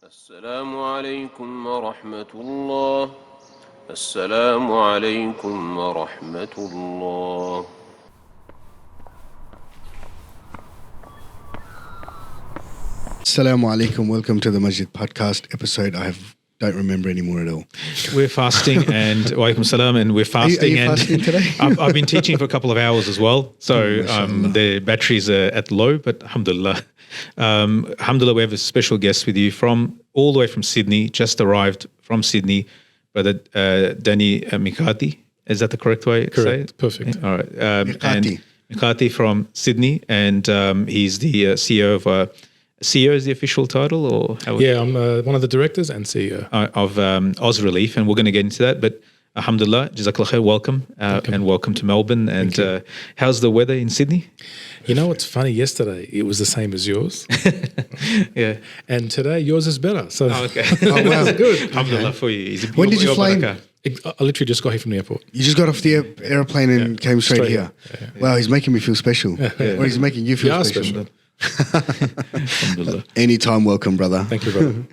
السلام عليكم ورحمة الله. السلام عليكم ورحمة الله. Assalamu alaikum. Welcome to the Masjid podcast episode. Don't remember anymore at all. We're fasting and walaikum salam, and we're fasting. Are you fasting today? I've been teaching for a couple of hours as well, so the batteries are at low. But alhamdulillah, alhamdulillah, we have a special guest with you from all the way from Sydney. Just arrived from Sydney, brother Danny Mikati. Is that the correct way? Correct. To say it? Perfect. Yeah, all right. Mikati. Mikati from Sydney, and he's the CEO of. CEO is the official title, or how? Yeah, I'm one of the directors and CEO of Ausrelief, and we're going to get into that. But alhamdulillah, jazakallah khair, welcome, and welcome to Melbourne. And how's the weather in Sydney? You know what's funny? Yesterday it was the same as yours. Yeah. And today yours is better. So Okay. Oh, wow. that's good. Alhamdulillah for you. When did you fly in? I literally just got here from the airport. You just got off the airplane and came straight here. Yeah. Wow, he's making me feel special. Or he's making you feel You are special. Alhamdulillah. Anytime welcome, brother. Thank you, brother.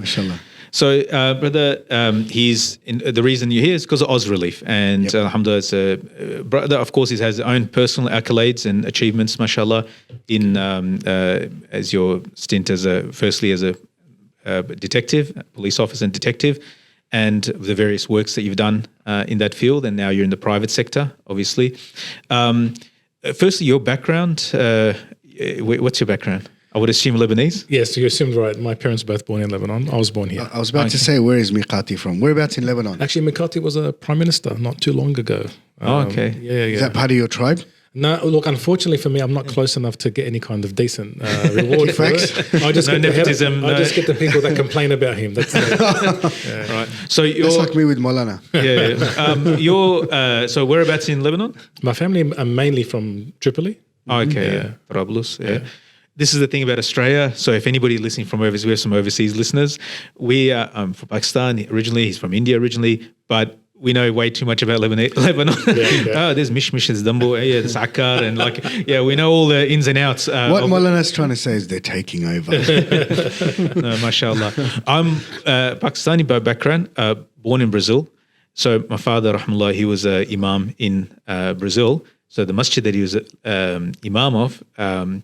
Mashallah. So, brother, the reason you're here is because of Ausrelief, and alhamdulillah, it's a brother. Of course, he has his own personal accolades and achievements, mashallah, in as your stint as firstly as a detective, police officer and detective, and the various works that you've done in that field, and now you're in the private sector, obviously. Firstly, your background. What's your background? I would assume Lebanese. Yes, you assumed right. My parents were both born in Lebanon. I was born here. I was about to say, where is Mikati from? Whereabouts in Lebanon? Actually, Mikati was a prime minister not too long ago. Okay. Yeah. Is that part of your tribe? No, look, unfortunately for me, I'm not close enough to get any kind of decent reward for it. I just No get nepotism, I just get the people that complain about him. That's it. Right. So you're That's like me with Maulana. So whereabouts in Lebanon? My family are mainly from Tripoli. Oh, okay, Yeah. Trablus. Yeah. This is the thing about Australia. So if anybody listening from overseas, we have some overseas listeners. We are from Pakistan originally. He's from India originally, but we know way too much about Lebanon. Oh, there's mishmish, there's dumbo, there's Zakat, and we know all the ins and outs. What Maulana's trying to say is they're taking over. No, mashallah. I'm Pakistani by background, born in Brazil. So my father, rahmallah, he was an imam in Brazil. So the masjid that he was imam of, and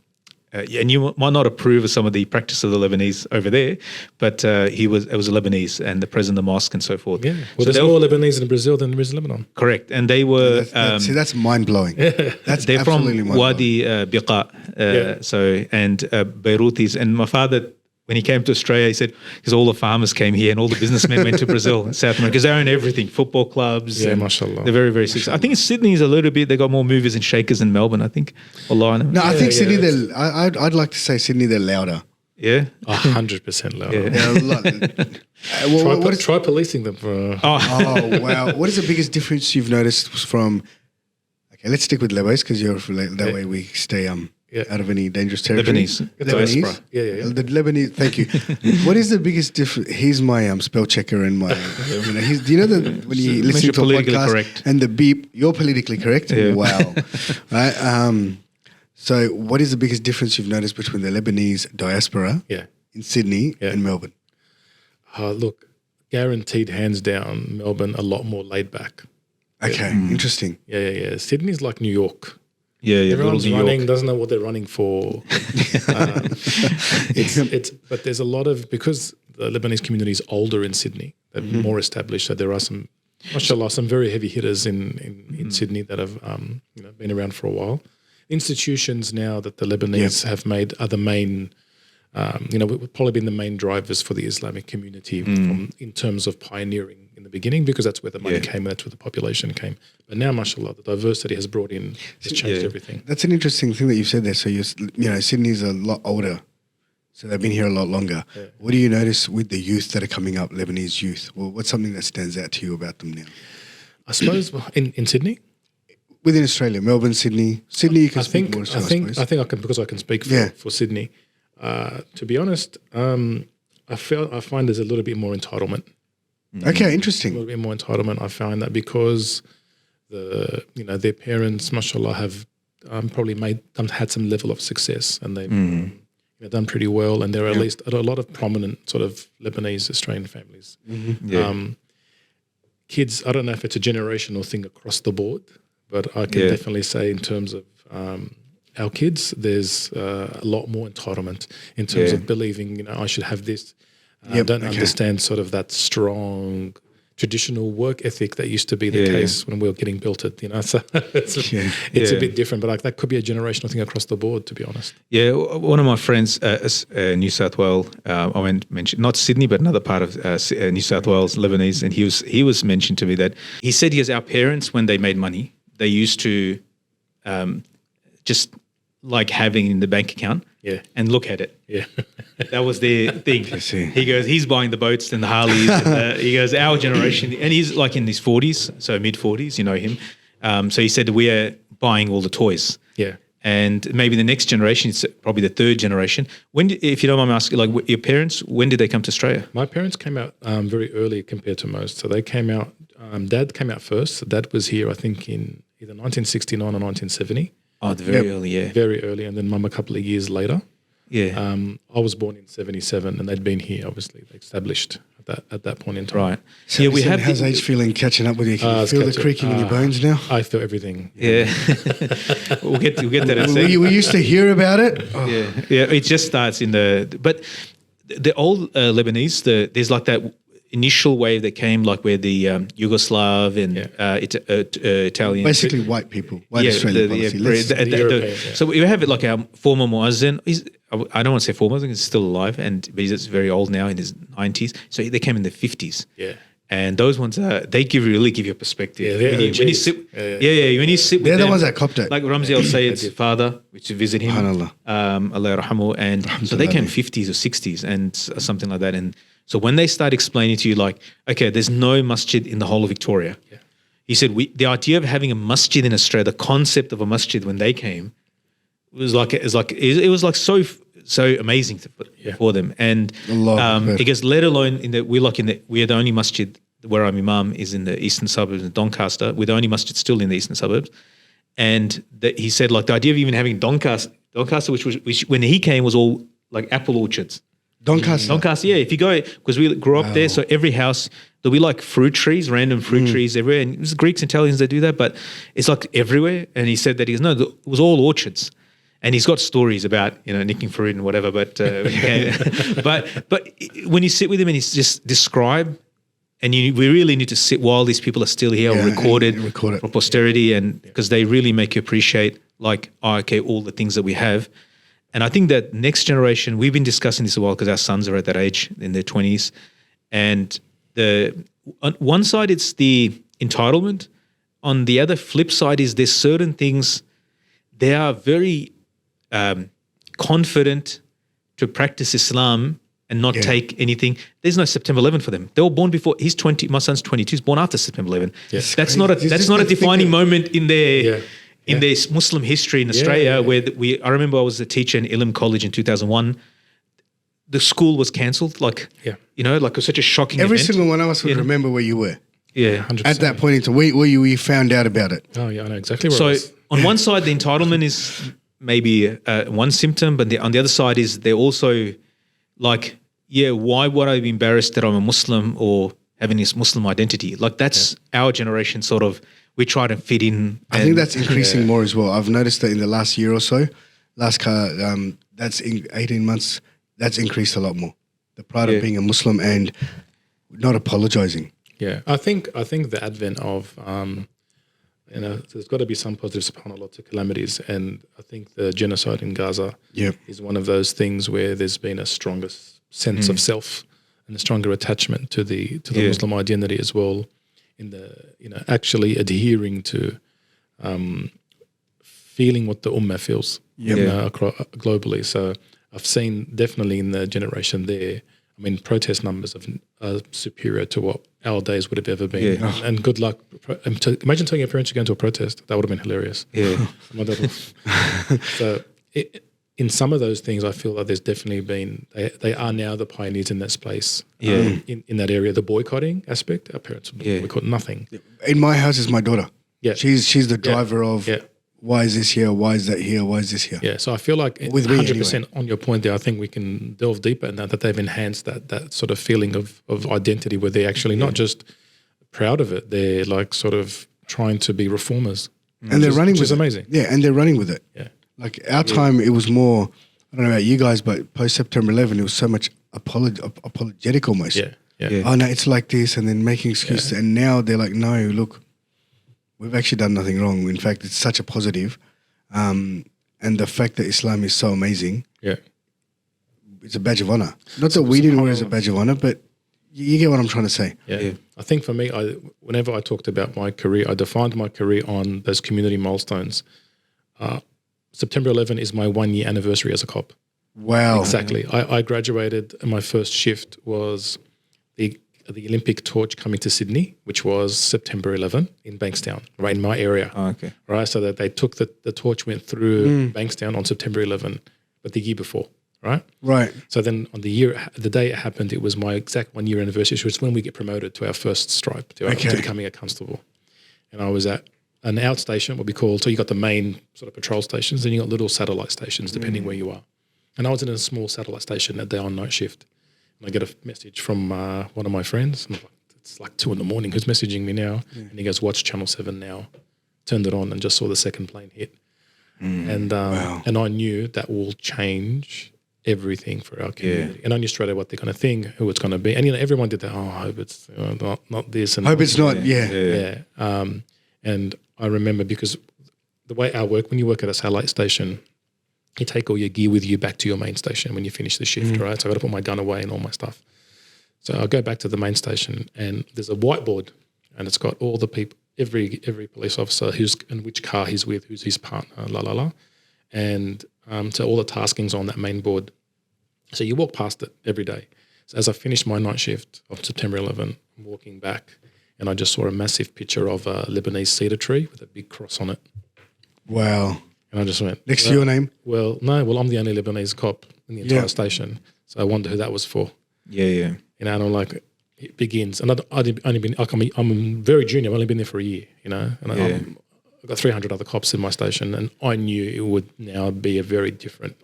you might not approve of some of the practice of the Lebanese over there, but it was a Lebanese and the president of the mosque and so forth. Yeah. Well, So there's more Lebanese in Brazil than there is in Lebanon. correct, and they were See, that's mind-blowing. That's they're from absolutely mind-blowing. Wadi Biqa, so and Beirutis. And my father, when he came to Australia, he said because all the farmers came here and all the businessmen went to Brazil and South America because they own everything, football clubs. Yeah, and mashallah. They're very, very successful. I think Sydney's a little bit. They got more movers and shakers than Melbourne. I think. Allah, No, I think Sydney, I'd like to say Sydney, they're louder. Yeah. 100% louder. They're a lot. Try policing them for. Oh, wow. What is the biggest difference you've noticed from... Okay, let's stick with Lebanese because that way we stay out of any dangerous territory. Lebanese. Yeah. The Lebanese, thank you. What is the biggest difference? He's my spell checker and my... do you know that when you listen to a podcast correct. and the beep, you're politically correct? Yeah. Wow. Right? So what is the biggest difference you've noticed between the Lebanese diaspora in Sydney and Melbourne? Look, guaranteed, hands down, Melbourne a lot more laid back. Okay, interesting. Yeah. Sydney's like New York. Yeah. Everyone's Little New running, York. doesn't know what they're running for. But there's a lot of, because the Lebanese community is older in Sydney, they're more established. So there are some, mashallah, some very heavy hitters in Sydney that have been around for a while. Institutions now that the Lebanese have made are the main, we've probably been the main drivers for the Islamic community in terms of pioneering in the beginning, because that's where the money came and that's where the population came. But now, mashallah, the diversity has brought in, has changed everything. That's an interesting thing that you've said there. So Sydney's a lot older, so they've been here a lot longer. Yeah. What do you notice with the youth that are coming up, Lebanese youth? Well, what's something that stands out to you about them now? I suppose in Sydney, within Australia, Melbourne, Sydney, you can speak more. I think I can, because I can speak for Sydney. To be honest, I find there's a little bit more entitlement. Okay, interesting. A little bit more entitlement. I find that because their parents, mashallah, have probably had some level of success, and they've done pretty well, and there are at least a lot of prominent sort of Lebanese Australian families. Kids, I don't know if it's a generational thing across the board, but I can definitely say in terms of our kids, there's a lot more entitlement in terms of believing, I should have this. I don't understand sort of that strong traditional work ethic that used to be the case when we were getting built it, so it's a bit different, but that could be a generational thing across the board, to be honest. Yeah, one of my friends, New South Wales, I won't mention, not Sydney, but another part of New South Wales, Lebanese, and he was mentioned to me that he said, our parents, when they made money, they used to just like having in the bank account and look at it. Yeah. That was their thing. He goes, he's buying the boats and the Harleys. And, he goes, our generation, and he's like in his 40s, so mid-40s, you know him. So he said, we are buying all the toys. Yeah. And maybe the next generation, it's probably the third generation. If you don't mind me asking, like your parents, when did they come to Australia? My parents came out very early compared to most. So they came out, Dad came out first. So Dad was here, I think, in either 1969 or 1970. Oh, very early, yeah. Very early, and then Mum a couple of years later. Yeah. I was born in 77, and they'd been here, obviously, established at that point in time. Right. So we have how's age feeling catching up with you? Can you feel the creaking in your bones now? I feel everything. Yeah. we'll get that in a second. We used to hear about it. Oh. Yeah. It just starts but the old Lebanese, there's like that initial wave that came, like where the Yugoslav and Italian, basically white people, white Australian policy. So we have it like our former Muazzin. I don't want to say former, I think he's still alive, but he's very old now in his 90s. So they came in the 50s. Yeah. And those ones, they really give you a perspective. Yeah, when you sit, when you sit with they're them, the ones that copped it. Like Ramzi Al Sayyid's father, which to visit him, Allah yarhamu, and so they came 50s or 60s and something like that. And so when they start explaining to you, like, okay, there's no masjid in the whole of Victoria. Yeah. He said the idea of having a masjid in Australia, the concept of a masjid when they came, was so amazing for them. And he goes, let alone we're the only masjid where I'm imam is in the eastern suburbs in Doncaster. We're the only masjid still in the eastern suburbs. And he said, like, the idea of even having Doncaster, which when he came was all like apple orchards. Doncaster, yeah. If you go, because we grew up there, so every house, there'll be like fruit trees, random fruit trees everywhere. And it was Greeks, Italians, they do that, but it's like everywhere. And he said that it was all orchards. And he's got stories about, nicking fruit and whatever, but but when you sit with him and he's just describe, and we really need to sit while these people are still here, or record it for posterity, and because they really make you appreciate, like, all the things that we have. And I think that next generation, we've been discussing this a while because our sons are at that age in their 20s. And on one side, it's the entitlement. On the other flip side is there's certain things, they are very confident to practice Islam and not take anything. There's no September 11 for them. They were born before. He's 20. My son's 22. He's born after September 11. Yes. That's not a defining moment in their their Muslim history in Australia. Where I remember I was a teacher in Ilm College in 2001. The school was cancelled. Like it was such a shocking. Every event. single one of us would remember where you were. Yeah, 100%. At that point in time, where you found out about it. Oh yeah, I know exactly where. So on one side, the entitlement is maybe one symptom, but on the other side is they're also like, why would I be embarrassed that I'm a Muslim or having this Muslim identity? Like that's our generation sort of, we try to fit in. I think that's increasing more as well. I've noticed that in the last year or so, that's in 18 months, that's increased a lot more. The pride of being a Muslim and not apologizing. Yeah, I think the advent of, there's got to be some positives upon a lot of calamities, and I think the genocide in Gaza is one of those things where there's been a stronger sense of self and a stronger attachment to the Muslim identity as well, in the actually adhering to feeling what the ummah feels globally. So I've seen definitely in the generation there, I mean, protest numbers are superior to what our days would have ever been. Yeah. And good luck. Imagine telling your parents you're going to a protest. That would have been hilarious. Yeah. So in some of those things, I feel like there's definitely been, they are now the pioneers in that space. In that area. The boycotting aspect, our parents boycott nothing. In my house is my daughter. Yeah. She's the driver of why is this here? Why is that here? Why is this here? Yeah, so I feel like With me 100% on your point there, I think we can delve deeper in that they've enhanced that sort of feeling of identity where they're actually not just proud of it, they're like sort of trying to be reformers. And they're running which with is it. amazing. Yeah, and they're running with it. Yeah. Like our time, it was more, I don't know about you guys, but post September 11, it was so much apologetic almost. Yeah. Oh, no, it's like this, and then making excuses. And now they're like, no, look, we've actually done nothing wrong. In fact, it's such a positive. And the fact that Islam is so amazing, it's a badge of honor. Not that we didn't wear it as a badge of honor, but you get what I'm trying to say. Yeah. I think for me, whenever I talked about my career, I defined my career on those community milestones. September 11 is my 1 year anniversary as a cop. Wow. Exactly. I graduated, and my first shift was the Olympic torch coming to Sydney, which was September 11 in Bankstown, right in my area. Oh, okay. Right, so that they took the torch went through Bankstown on September 11, but the year before, right? Right. So then on the day it happened, it was my exact 1 year anniversary, which was when we get promoted to our first stripe, to becoming a constable. And I was at an outstation, what we call, so you got the main sort of patrol stations, and you got little satellite stations depending where you are. And I was in a small satellite station that day on night shift. And I get a message from one of my friends. And I'm like, it's like 2 a.m. Who's messaging me now? And he goes, watch Channel 7 now. Turned it on and just saw the second plane hit. And and I knew that will change everything for our community. And I knew straight away what they're going to think, who it's going to be. And, everyone did that. Oh, I hope it's not this. And Hope it's not, Yeah. And I remember because the way I work, when you work at a satellite station, you take all your gear with you back to your main station when you finish the shift, right? So I got to put my gun away and all my stuff. So I go back to the main station, and there's a whiteboard, and it's got all the people, every police officer who's in which car he's with, who's his partner, and so all the taskings on that main board. So you walk past it every day. So as I finished my night shift of September 11, I'm walking back, and I just saw a massive picture of a Lebanese cedar tree with a big cross on it. Wow. And I just went, Next to your name? Well, no. Well, I'm the only Lebanese cop in the entire station, so I wonder who that was for. Yeah. And I'm like, it begins, and I'm very junior. I've only been there for a year, and I've got 300 other cops in my station, and I knew it would now be a very different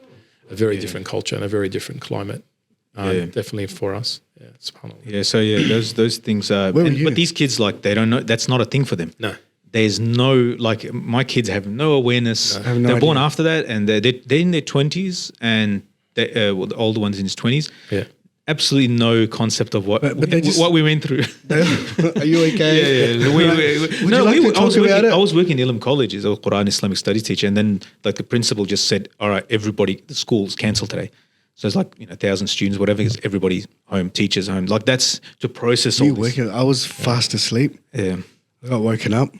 culture and a very different climate, definitely for us. Yeah, subhanAllah. Yeah. So those things are. Where were you? But these kids, like, they don't know. That's not a thing for them. No. There's no, like, my kids have no awareness. They're born after that, and they're in their 20s, and the older ones in his 20s. Yeah. Absolutely no concept of what we went through. Are you okay? Yeah. I was working in Ilm College as a Quran Islamic Studies teacher, and then like the principal just said, "All right, everybody, the school's cancelled today." So it's like 1,000 students, whatever. Because everybody's home, teachers home. Like that's to process all this. I was fast asleep. Yeah. I got woken up.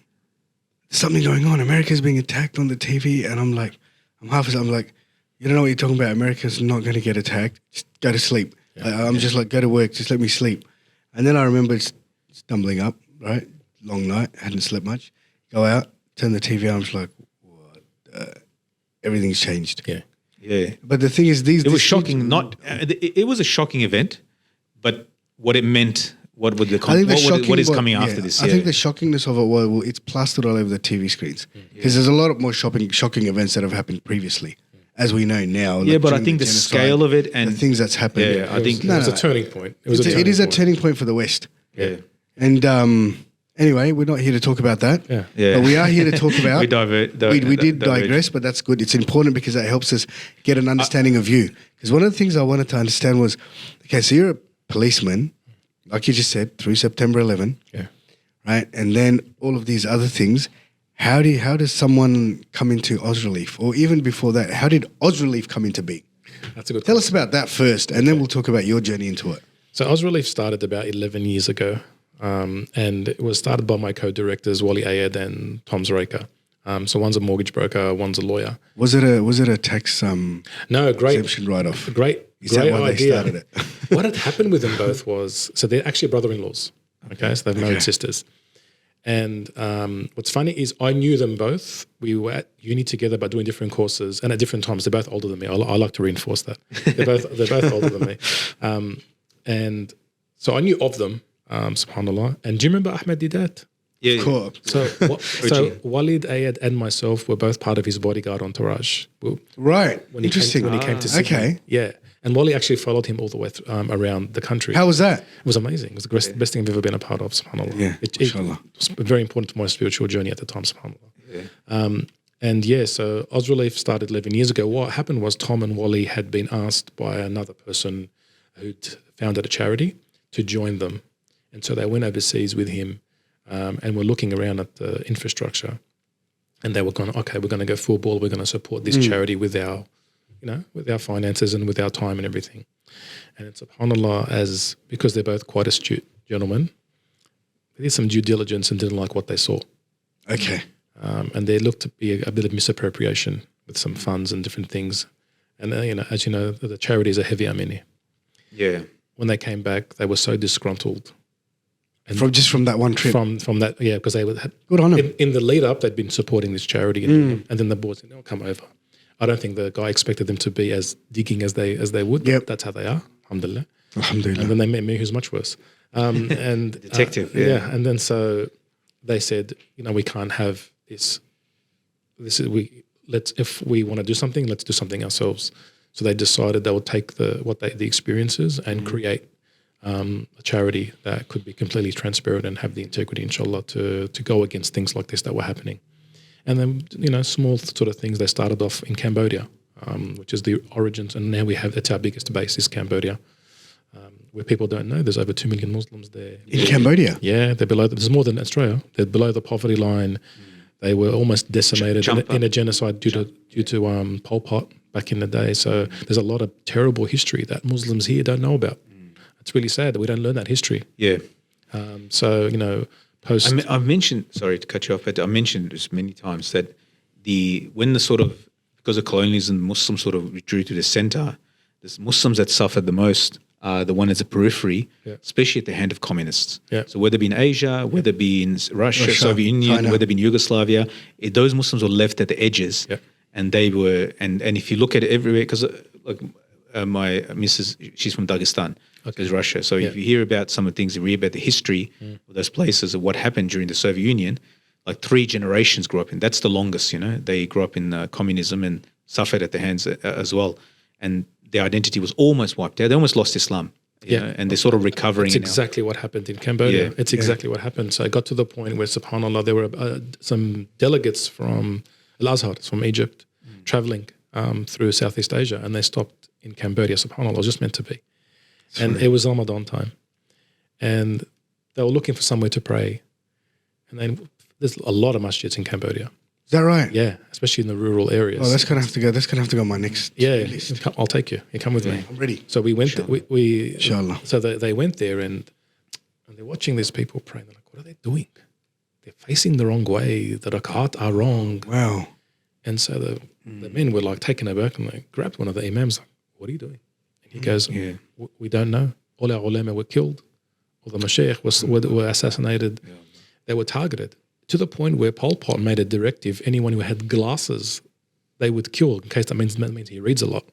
There's something going on. America's being attacked on the TV, and I'm like, I'm like, you don't know what you're talking about. America's not going to get attacked. Just go to sleep. I'm just like, go to work. Just let me sleep. And then I remember stumbling up. Right, long night. Hadn't slept much. Go out, turn the TV on. I was like, what? Everything's changed. Yeah. But the thing is, it was shocking. It was a shocking event, but what it meant. What is coming after this? I think the shockingness of it, it's plastered all over the TV screens because there's a lot of more shocking events that have happened previously, as we know now. Yeah, but I think the scale of it and the things that's happened. Yeah, I think it was a turning point. It is a turning point for the West. Yeah. And anyway, we're not here to talk about that. Yeah. But we are here to talk about. we did digress, but that's good. It's important because that helps us get an understanding of you. Because one of the things I wanted to understand was, okay, so you're a policeman. Like you just said, through September 11, right? And then all of these other things. How does someone come into Ausrelief? Or even before that, how did Ausrelief come into being? That's a good Tell us about that first, and then we'll talk about your journey into it. So Ausrelief started about 11 years ago, and it was started by my co-directors, Wally Ayed and Tom Zreika. So one's a mortgage broker, one's a lawyer. Was it a tax great exemption write-off? Great Why idea. they started it? What had happened with them both was, so they're actually brother-in-laws. Okay, so they've married sisters. And what's funny is I knew them both. We were at uni together, but doing different courses and at different times. They're both older than me. I like to reinforce that. They're both older than me. And so I knew of them, subhanAllah. And do you remember Ahmed Didat? Yeah. Cool. So Walid Ayad and myself were both part of his bodyguard entourage. Right. When he Interesting. came to Sydney. Okay. Yeah. And Wally actually followed him all the way around the country. How was that? It was amazing. It was the best thing I've ever been a part of, subhanAllah. Yeah, It mashallah. was very important to my spiritual journey at the time, subhanAllah. So Ausrelief started 11 years ago. What happened was Tom and Wally had been asked by another person who'd founded a charity to join them. And so they went overseas with him and were looking around at the infrastructure. And they were going, okay, we're going to go full ball. We're going to support this charity with our finances and with our time and everything. And it's subhanAllah, because they're both quite astute gentlemen, they did some due diligence and didn't like what they saw. Okay. And there looked to be a bit of misappropriation with some funds and different things. And, as you know, the charities are heavy amini. Yeah. When they came back, they were so disgruntled. And From that one trip. From that, yeah, because they were Good on them. in the lead up, they'd been supporting this charity, and then the board said, "No, come over." I don't think the guy expected them to be as digging as they would. Yep. That's how they are. Alhamdulillah. Alhamdulillah. And then they met me, who's much worse. And Detective, and then so they said, we can't have this. If we want to do something, let's do something ourselves. So they decided they would take the experiences and create a charity that could be completely transparent and have the integrity, inshallah, to go against things like this that were happening. And then, small sort of things. They started off in Cambodia, which is the origins, and now it's our biggest base is Cambodia, where people don't know there's over 2 million Muslims there. In Cambodia? Yeah, there's more than Australia. They're below the poverty line. They were almost decimated in a genocide due to Pol Pot back in the day. So there's a lot of terrible history that Muslims here don't know about. It's really sad that we don't learn that history. Yeah. Post. I've mentioned, sorry to cut you off, but I mentioned this many times that because of colonialism, Muslims sort of withdrew to the center. The Muslims that suffered the most are the one at the periphery, especially at the hand of communists. Yeah. So whether it be in Asia, whether it be in Russia, Soviet Union, China. whether it be in Yugoslavia, those Muslims were left at the edges. Yeah. And they were, and if you look at it everywhere, because my missus, she's from Dagestan, is Russia. So if you hear about some of the things, you read about the history of those places of what happened during the Soviet Union, like 3 generations grew up in. That's the longest, They grew up in communism and suffered at the hands as well. And their identity was almost wiped out. They almost lost Islam, you know, and they're sort of recovering. It's exactly what happened in Cambodia. Yeah. It's exactly what happened. So it got to the point where, subhanAllah, there were some delegates from Al-Azhar, from Egypt, traveling through Southeast Asia, and they stopped in Cambodia. SubhanAllah, it was just meant to be. And it was Ramadan time. And they were looking for somewhere to pray. And then there's a lot of masjids in Cambodia. Is that right? Yeah, especially in the rural areas. Oh, that's gonna have to go. That's gonna have to go on my next list. I'll take you. You come with me. I'm ready. So we went. We Inshallah. So they went there and they're watching these people pray. And they're like, "What are they doing? They're facing the wrong way. The rakat are wrong." Wow. And so the men were like taken aback and they grabbed one of the imams. Like, "What are you doing?" And he goes, "We don't know. All our ulama were killed. All the mashaykh were assassinated. They were targeted." To the point where Pol Pot made a directive, anyone who had glasses, they would kill, in case that means he reads a lot.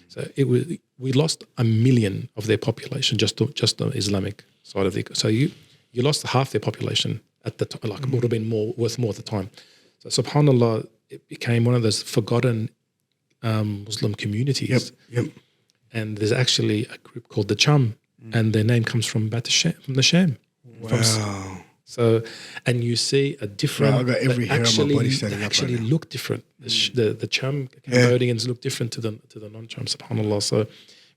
So we lost 1 million of their population, just the Islamic side of the. So you lost half their population at the time, like it would have been worth more at the time. So subhanAllah, it became one of those forgotten Muslim communities. Yep. And there's actually a group called the Cham, and their name comes from the Sham. Wow. So, and you see a different. I've got every hair on my body standing up actually right now. look different. The Cham Cambodians look different to the non-Cham. Subhanallah. So,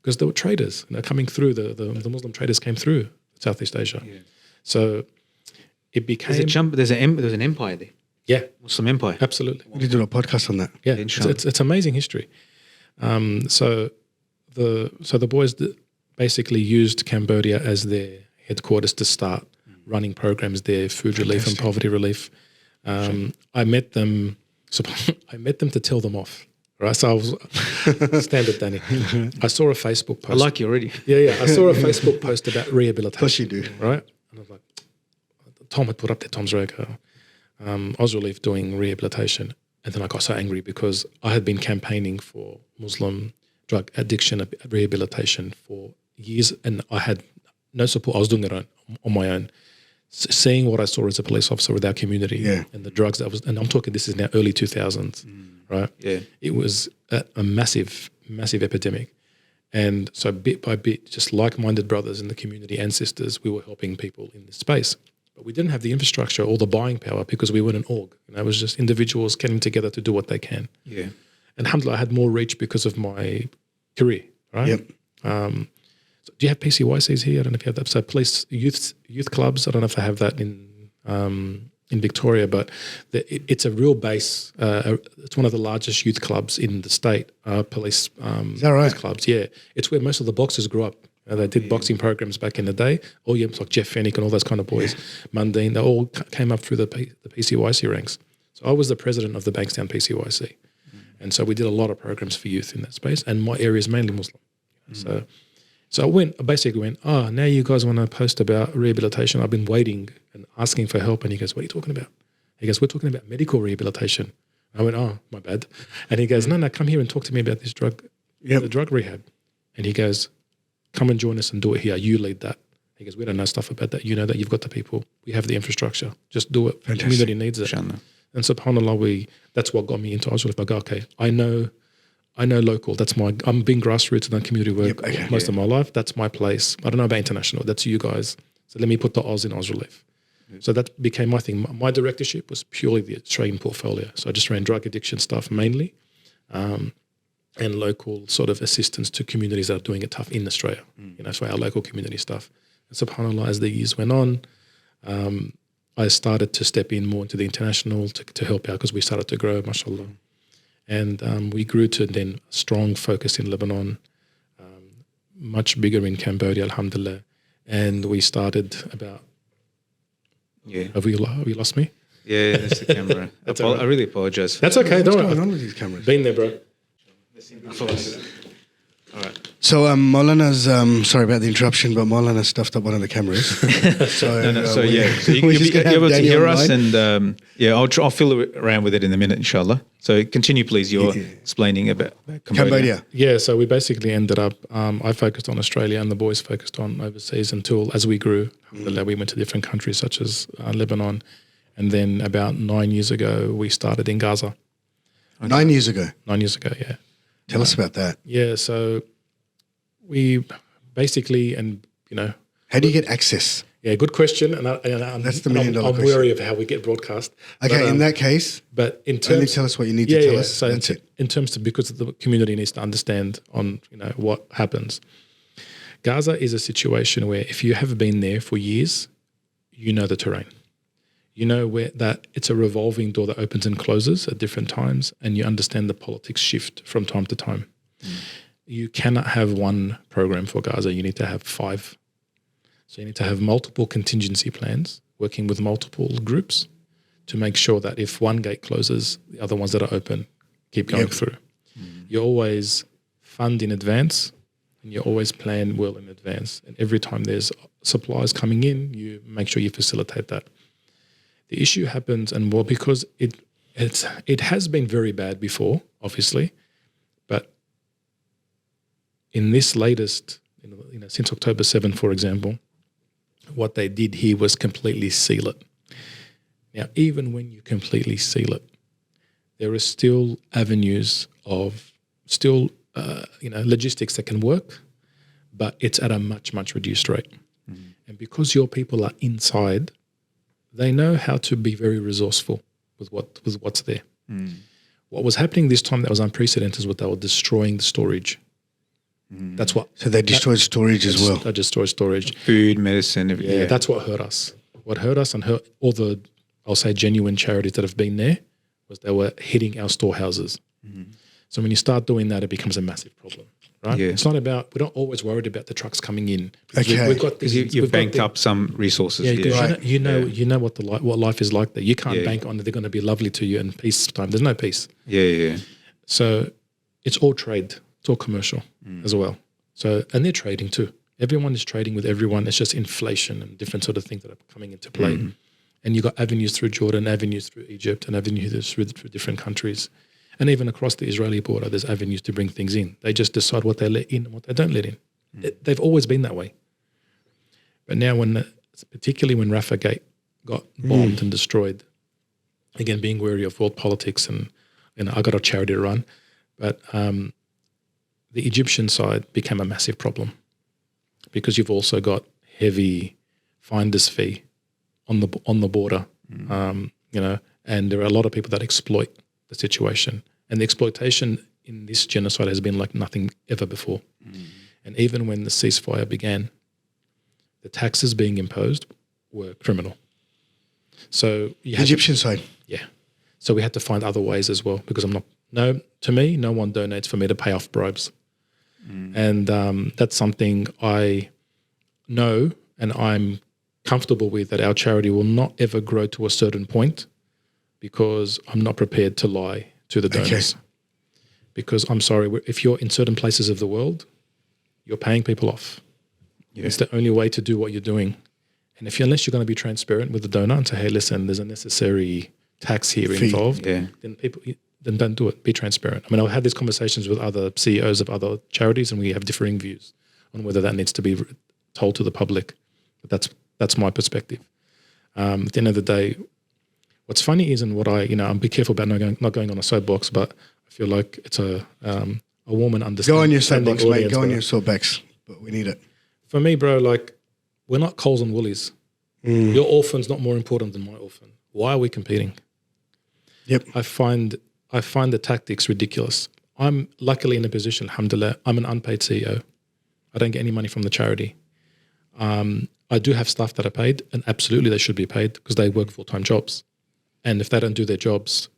because there were traders, coming through the Muslim traders came through Southeast Asia. Yeah. So, it became. There's an empire there. Yeah, Muslim empire. Absolutely. We did a podcast on that. Yeah, it's amazing history. So the boys basically used Cambodia as their headquarters to start running programs there, food relief and poverty relief. I met them. I met them to tell them off. Right, so I was standard, Danny. I saw a Facebook post. I like you already. Yeah. I saw a Facebook post about rehabilitation. Of course you do. Right, and I was like, Tom had put up there. Tom's Rego, Ausrelief doing rehabilitation, and then I got so angry because I had been campaigning for Muslim drug addiction rehabilitation for years, and I had no support. I was doing it on my own. seeing what I saw as a police officer with our community Yeah. and the drugs that was, and I'm talking, this is now early 2000s, right? Yeah. It was a massive, massive epidemic. And so bit by bit, just like-minded brothers in the community and sisters, we were helping people in this space. But we didn't have the infrastructure or the buying power because we weren't an org. It was just individuals getting together to do what they can. Yeah. And alhamdulillah, I had more reach because of my career, right? Yep. So do you have PCYCs here? I don't know if you have that. So police youth clubs. I don't know if they have that in Victoria, but it's a real base. It's one of the largest youth clubs in the state. Police Is that right? youth clubs. Yeah, it's where most of the boxers grew up. They did boxing programs back in the day. All yams like Jeff Fennick and all those kind of boys, Mundine. They all came up through the PCYC ranks. So I was the president of the Bankstown PCYC, and so we did a lot of programs for youth in that space. And my area is mainly Muslim, So I basically went, now you guys want to post about rehabilitation. I've been waiting and asking for help. And he goes, what are you talking about? He goes, we're talking about medical rehabilitation. I went, my bad. And he goes, no, come here and talk to me about this the drug rehab. And he goes, come and join us and do it here. You lead that. He goes, we don't know stuff about that. You know that, you've got the people. We have the infrastructure. Just do it. The community needs it. Inshallah. And subhanAllah, that's what got me into Ausrelief. I go, okay, I know local. I'm being grassroots and done community work most of my life. That's my place. I don't know about international. That's you guys. So let me put the Oz in Ausrelief. So that became my thing. My directorship was purely the Australian portfolio. So I just ran drug addiction stuff mainly, and local sort of assistance to communities that are doing it tough in Australia. So our local community stuff. And subhanAllah, as the years went on, I started to step in more into the international to help out because we started to grow, mashallah. And we grew to then a strong focus in Lebanon, much bigger in Cambodia, alhamdulillah. And we started about... Yeah. Have you lost me? Yeah, that's the camera. I really apologize for That's that. okay, don't What's going worry. on with these cameras? Been there, bro. All right. So Maulana's, sorry about the interruption, but Maulana stuffed up one of the cameras. So, So you'll we're be just gonna have able to Danny hear us, online. and I'll fill around with it in a minute, inshallah. So continue, please. You're explaining about Cambodia. Yeah, so we basically ended up, I focused on Australia and the boys focused on overseas until as we grew, alhamdulillah, we went to different countries such as Lebanon. And then about 9 years ago, we started in Gaza. 9 years ago. 9 years ago, yeah. Tell us about that. Yeah, so we basically, How do you get access? yeah, good question. And That's the million-dollar I'm question. wary of how we get broadcast. Okay, But, in that case, but in only terms, tell us what you need to tell us. So That's it. in terms of, because the community needs to understand on what happens. Gaza is a situation where if you have been there for years, you know the terrain. You know that it's a revolving door that opens and closes at different times, and you understand the politics shift from time to time. You cannot have one program for Gaza. You need to have 5. So you need to have multiple contingency plans, working with multiple groups to make sure that if one gate closes, the other ones that are open keep going through. You always fund in advance, and you always plan well in advance. And every time there's supplies coming in, you make sure you facilitate that. The issue happens, and because it has been very bad before, obviously, but in this latest, since October 7, for example, what they did here was completely seal it. Now, even when you completely seal it, there are still avenues of logistics that can work, but it's at a much, much reduced rate. And because your people are inside, they know how to be very resourceful with what's there. What was happening this time that was unprecedented was they were destroying the storage. That's what. So they destroyed storage as well. They destroyed storage. Food, medicine, everything. Yeah, that's what hurt us. What hurt us and hurt all the, I'll say, genuine charities that have been there was they were hitting our storehouses. So when you start doing that, it becomes a massive problem, right? Yeah. It's not about, we're not always worried about the trucks coming in. Okay. We've got Because these, you've we've got banked the- up some resources. Yeah, Yeah, because you know what life is like there. You can't bank on that they're going to be lovely to you and peacetime. There's no peace. yeah. So it's all trade. It's all commercial as well. So, and they're trading too. Everyone is trading with everyone. It's just inflation and different sort of things that are coming into play. And you've got avenues through Jordan, avenues through Egypt, and avenues through different countries. And even across the Israeli border, there's avenues to bring things in. They just decide what they let in and what they don't let in. They've always been that way. But now when particularly when Rafah Gate got bombed and destroyed. Again, being wary of world politics, and I got a charity to run, but the Egyptian side became a massive problem because you've also got heavy finder's fee on the border, and there are a lot of people that exploit the situation, and the exploitation in this genocide has been like nothing ever before. And even when the ceasefire began, the taxes being imposed were criminal. So Egyptian side. Yeah. So we had to find other ways as well, because to me, no one donates for me to pay off bribes. And that's something I know and I'm comfortable with, that our charity will not ever grow to a certain point, because I'm not prepared to lie to the donors. Okay. Because I'm sorry, if you're in certain places of the world, you're paying people off. Yeah. It's the only way to do what you're doing. And unless you're going to be transparent with the donor and say, hey, listen, there's a necessary tax here involved, then don't do it. Be transparent. I mean, I've had these conversations with other CEOs of other charities, and we have differing views on whether that needs to be told to the public. But that's my perspective. At the end of the day, what's funny is, and what I'm be careful about not going on a soapbox, but I feel like it's a warm and understanding. Go on your soapbox, mate. Go on your soapbox. But we need it. For me, bro, like, we're not Coles and Woolies. Your orphan's not more important than my orphan. Why are we competing? Yep. I find the tactics ridiculous. I'm luckily in a position, alhamdulillah, I'm an unpaid CEO. I don't get any money from the charity. I do have staff that are paid, and absolutely they should be paid because they work full-time jobs. And if they don't do their jobs,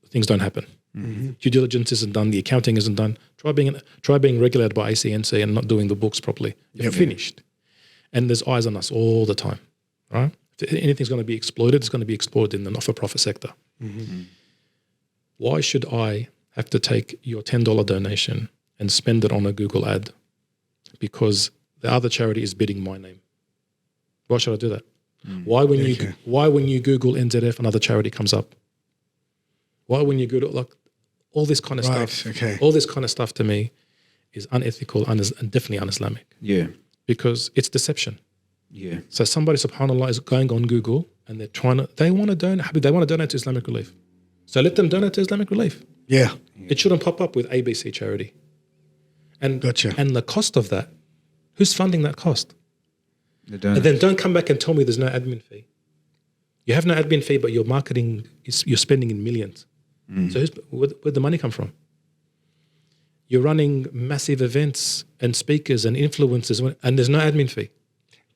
things don't happen. Due diligence isn't done, the accounting isn't done. Try being regulated by ACNC and not doing the books properly. You're finished. And there's eyes on us all the time, right? If anything's going to be exploited, it's going to be exploited in the not-for-profit sector. Why should I have to take your $10 donation and spend it on a Google ad because the other charity is bidding my name? Why should I do that? Why when you Google NZF, another charity comes up? Why when you Google, like, all this kind of stuff? Okay. All this kind of stuff to me is unethical and definitely un-Islamic. Yeah. Because it's deception. Yeah. So somebody, subhanAllah, is going on Google and they want to donate to Islamic Relief. So let them donate to Islamic Relief. Yeah. It shouldn't pop up with ABC charity. And gotcha. And the cost of that, who's funding that cost? And then don't come back and tell me there's no admin fee. You have no admin fee, but your marketing you're spending in millions. So where'd the money come from? You're running massive events and speakers and influencers, and there's no admin fee.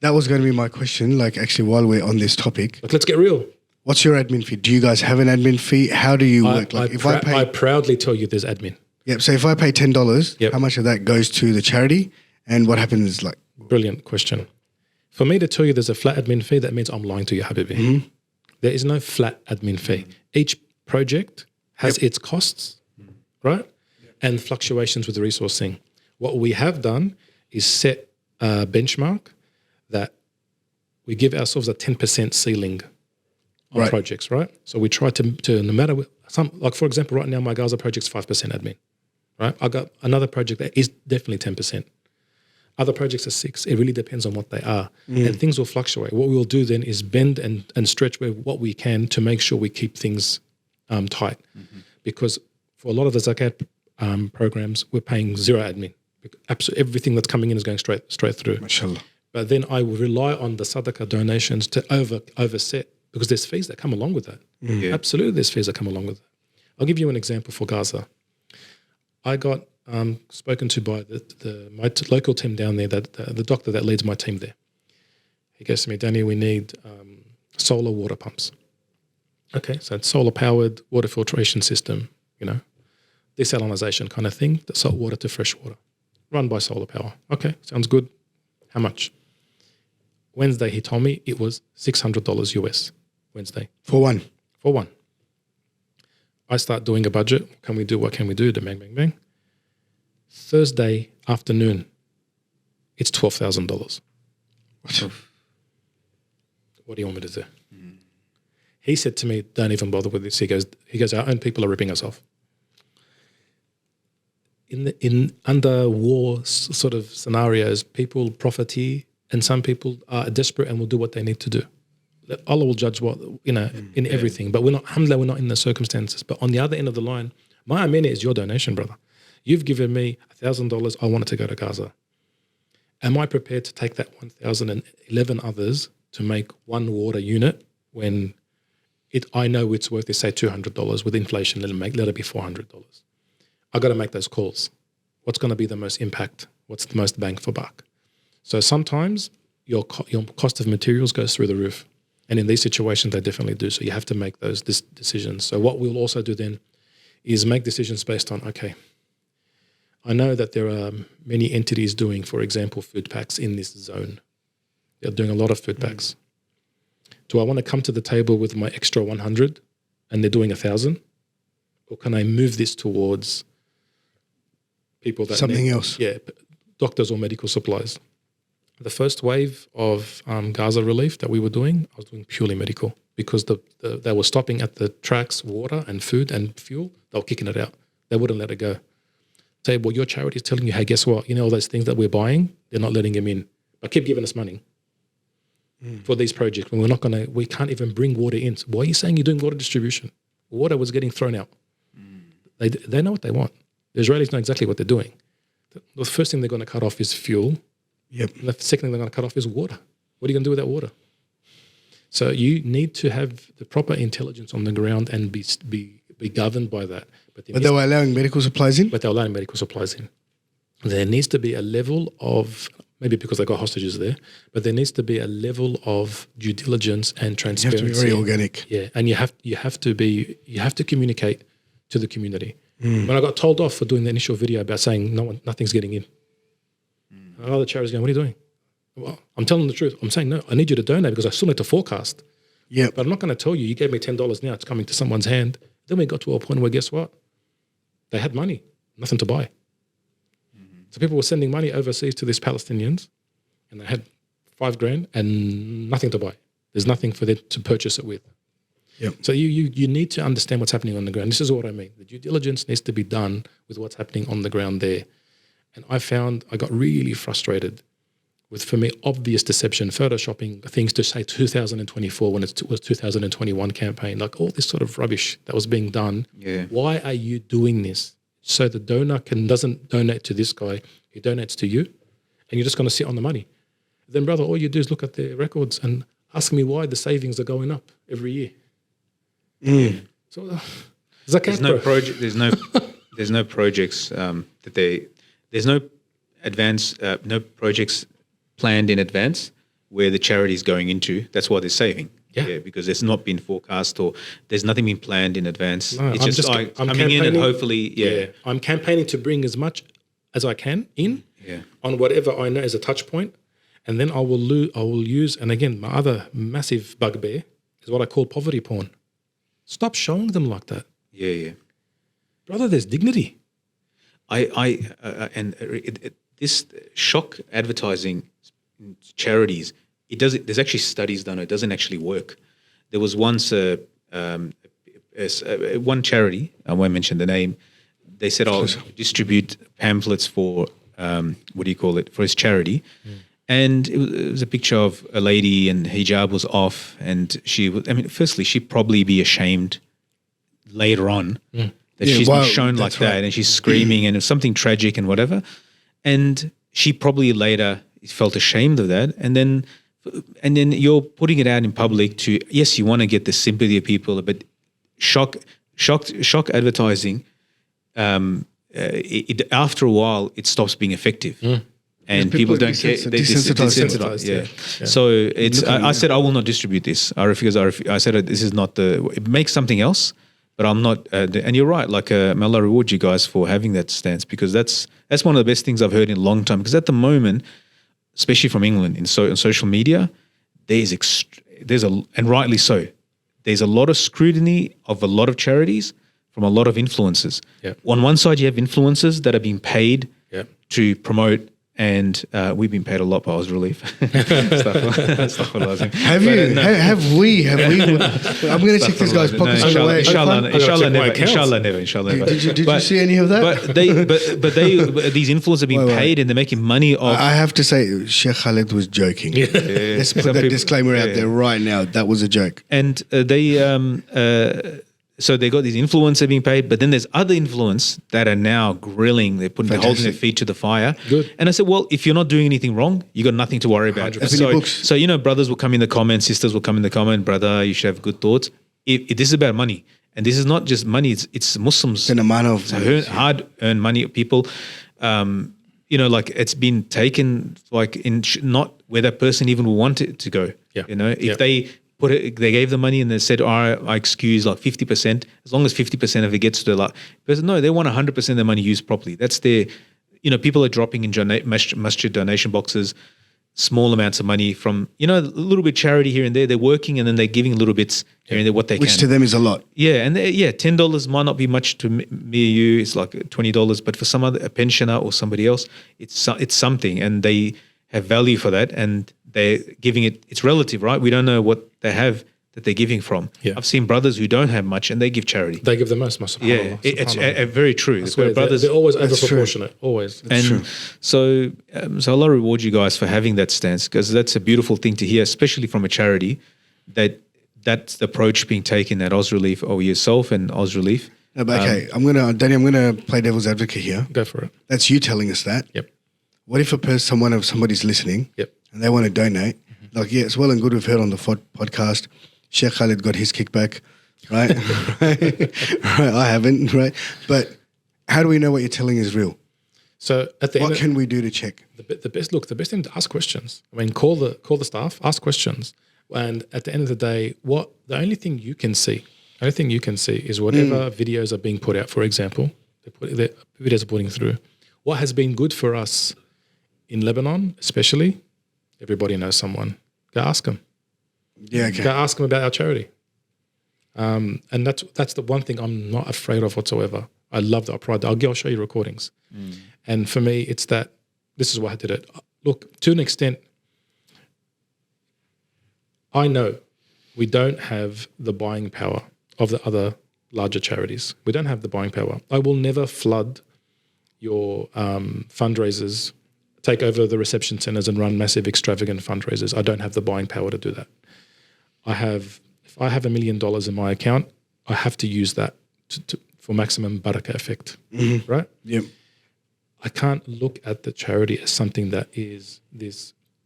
That was going to be my question. Like, actually, while we're on this topic, let's get real. What's your admin fee? Do you guys have an admin fee? How do you work? Like, I proudly tell you there's admin. Yep. So if I pay $10, how much of that goes to the charity, and what happens? Like, brilliant question. For me to tell you there's a flat admin fee, that means I'm lying to you, Habibi. There is no flat admin fee. Each project has its costs, right? And fluctuations with the resourcing. What we have done is set a benchmark that we give ourselves a 10% ceiling on projects, right? So we try to no matter like, for example, right now my Gaza project's 5% admin, right? I got another project that is definitely 10%. Other projects are 6%. It really depends on what they are. And things will fluctuate. What we'll do then is bend and stretch what we can to make sure we keep things tight. Because for a lot of the Zakat programs, we're paying zero admin. Absolutely everything that's coming in is going straight through. Mashallah. But then I will rely on the Sadaqah donations to overset, because there's fees that come along with that. Absolutely, there's fees that come along with that. I'll give you an example for Gaza. I got spoken to by my local team down there, the doctor that leads my team there. He goes to me, Danny, we need solar water pumps. Okay, so it's solar-powered water filtration system, desalinization kind of thing, the salt water to fresh water, run by solar power. Okay, sounds good. How much? Wednesday, he told me it was $600 US. Wednesday. For one? For one. I start doing a budget. What can we do? What can we do? Bang, bang, bang. Thursday afternoon, it's $12,000. What do you want me to do? He said to me, don't even bother with this. He goes, our own people are ripping us off. In under war sort of scenarios, people profiteer and some people are desperate and will do what they need to do. Allah will judge in everything. But alhamdulillah, we're not in the circumstances. But on the other end of the line, my amena is your donation, brother. You've given me $1,000. I wanted to go to Gaza. Am I prepared to take that 1,011 others to make one water unit when I know it's worth, say, $200 with inflation? Let it be $400. I got to make those calls. What's going to be the most impact? What's the most bang for buck? So sometimes your cost of materials goes through the roof. And in these situations, they definitely do. So you have to make those decisions. So what we'll also do then is make decisions based on, okay, I know that there are many entities doing, for example, food packs in this zone. They're doing a lot of food packs. Do I want to come to the table with my extra 100 and they're doing 1,000? Or can I move this towards people that something need, else? Yeah, doctors or medical supplies. The first wave of Gaza relief that we were doing, I was doing purely medical because they were stopping at the tracks, water and food and fuel. They were kicking it out. They wouldn't let it go. Say, well, your charity is telling you, hey, guess what? You know all those things that we're buying? They're not letting them in. But keep giving us money for these projects. When we can't even bring water in. So why are you saying you're doing water distribution? Water was getting thrown out. They know what they want. The Israelis know exactly what they're doing. The first thing they're going to cut off is fuel. Yep. And the second thing they're going to cut off is water. What are you going to do with that water? So you need to have the proper intelligence on the ground and be governed by that. But they were allowing medical supplies in? But they're allowing medical supplies in. There needs to be a level of, maybe because they got hostages there, but there needs to be a level of due diligence and transparency. You have to be very organic. Yeah, and you have to communicate to the community. When I got told off for doing the initial video about saying nothing's getting in, other charities going, what are you doing? Well, I'm telling them the truth. I'm saying, no, I need you to donate because I still need to forecast. Yeah. But I'm not going to tell you, you gave me $10 now, it's coming to someone's hand. Then we got to a point where, guess what? They had money, nothing to buy. So people were sending money overseas to these Palestinians and they had $5,000 and nothing to buy. There's nothing for them to purchase it with. Yep. So you need to understand what's happening on the ground. This is what I mean. The due diligence needs to be done with what's happening on the ground there. And I got really frustrated with, for me, obvious deception, photoshopping things to say 2024 when it was 2021 campaign, like all this sort of rubbish that was being done. Yeah. Why are you doing this? So the donor doesn't donate to this guy, he donates to you, and you're just going to sit on the money. Then, brother, all you do is look at their records and ask me why the savings are going up every year. So, Zakat, there's no project. There's no projects There's no no projects planned in advance where the charity is going into. That's why they're saving. Yeah, because it's not been forecast or there's nothing been planned in advance. No, it's I'm coming in and hopefully, I'm campaigning to bring as much as I can in on whatever I know is a touch point, and then I will use. And again, my other massive bugbear is what I call poverty porn. Stop showing them like that. Yeah. Brother, there's dignity. This shock advertising charities, there's actually studies done. It doesn't actually work. There was once one charity, I won't mention the name. They said, "I'll distribute pamphlets for for his charity," and it was a picture of a lady and hijab was off, and firstly, she'd probably be ashamed later on. That she's been shown like that and she's screaming and it's something tragic and whatever. And she probably later felt ashamed of that. And then you're putting it out in public to, yes, you want to get the sympathy of people, but shock advertising, after a while, it stops being effective. And people don't care. They desensitize. Yeah. So I said, I will not distribute this. I refuse. I said, this is not make something else. But I'm not, and you're right. Like, may Allah reward you guys for having that stance, because that's one of the best things I've heard in a long time. Because at the moment, especially from England, on social media, and rightly so, there's a lot of scrutiny of a lot of charities from a lot of influencers. Yeah. On one side, you have influencers that are being paid to promote and we've been paid a lot by Ausrelief. Have you? Have we? I'm going to check this guy's pockets on the way. Inshallah never. Did you see any of that? But these influencers are being paid and they're making money off. I have to say, Sheikh Khalid was joking. Let's put that disclaimer out there right now. That was a joke. And so they got these influencers being paid, but then there's other influence that are now grilling. They're holding their feet to the fire. Good. And I said, well, if you're not doing anything wrong, you got nothing to worry about. So brothers will come in the comments, sisters will come in the comment, brother, you should have good thoughts. If this is about money, and this is not just money, it's Muslims. It's an amount of hard-earned money of people. Like it's been taken like in not where that person even will want it to go. Yeah. If they they gave the money and they said, I excuse like 50%, as long as 50% of it gets to the person. No, they want 100% of their money used properly. That's their, people are dropping in Masjid donation boxes, small amounts of money from, a little bit charity here and there. They're working and then they're giving little bits here and there what they can. Which to them is a lot. Yeah, and $10 might not be much to me and you. It's like $20, but for some other, a pensioner or somebody else, it's something, and they have value for that, and they're giving it. It's relative, right? We don't know what they have that they're giving from. Yeah. I've seen brothers who don't have much and they give charity. They give the most. Yeah, it's very true. They're always over proportionate. Always. That's true. So Allah reward you guys for having that stance, because that's a beautiful thing to hear, especially from a charity, that's the approach being taken at Ausrelief, or yourself and Ausrelief. No, but okay, I'm gonna play devil's advocate here. Go for it. That's you telling us that. Yep. What if somebody's listening? Yep. And they want to donate? Like, yeah, it's well and good we've heard on the podcast, Sheikh Khalid got his kickback, right? Right, I haven't, right? But how do we know what you're telling is real? So at the what can we do to check? The best thing to ask questions. I mean, call the staff, ask questions, and at the end of the day, the only thing you can see is whatever videos are being put out. For example, the videos are putting through. What has been good for us in Lebanon, especially, everybody knows someone. Go ask them. Yeah, okay. Go ask them about our charity. And that's the one thing I'm not afraid of whatsoever. I love that. I pride that. I'll show you recordings. And for me, it's that this is why I did it. Look, to an extent, I know we don't have the buying power of the other larger charities. We don't have the buying power. I will never flood your fundraisers, take over the reception centers and run massive extravagant fundraisers. I don't have the buying power to do that. If I have $1 million in my account, I have to use that for maximum barakah effect, right? Yep. I can't look at the charity as something that is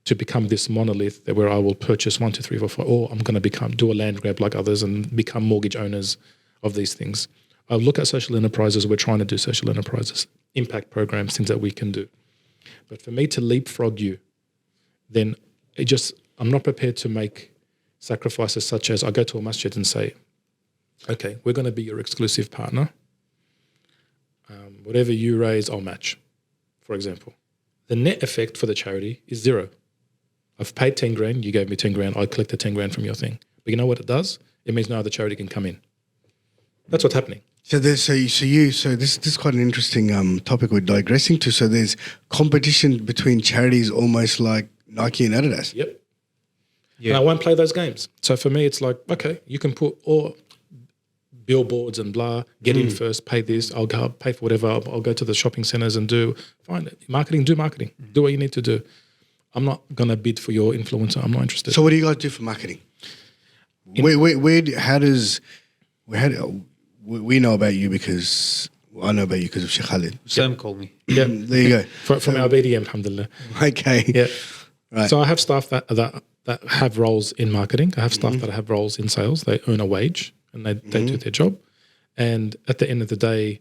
to become this monolith where I will purchase 1, 2, 3, 4, 5, or I'm going to do a land grab like others and become mortgage owners of these things. I look at social enterprises. We're trying to do social enterprises, impact programs, things that we can do. But for me to leapfrog you, then I'm not prepared to make sacrifices such as I go to a masjid and say, okay, we're going to be your exclusive partner. Whatever you raise, I'll match, for example. The net effect for the charity is zero. I've paid 10 grand, you gave me 10 grand, I collected 10 grand from your thing. But you know what it does? It means no other charity can come in. That's what's happening. So this is quite an interesting topic we're digressing to. So there's competition between charities, almost like Nike and Adidas. Yep. Yeah. And I won't play those games. So for me, it's like, okay, you can put all billboards and blah, get in first, pay this, I'll go pay for whatever, I'll go to the shopping centers and do marketing, do what you need to do. I'm not going to bid for your influencer. I'm not interested. So what do you guys do for marketing? We know about you because I know about you because of Sheikh Khalid. Sam called me. Yeah, there you go. From our BDM, alhamdulillah. Okay. Yeah. Right. So I have staff that have roles in marketing. I have staff that have roles in sales. They earn a wage and they do their job. And at the end of the day,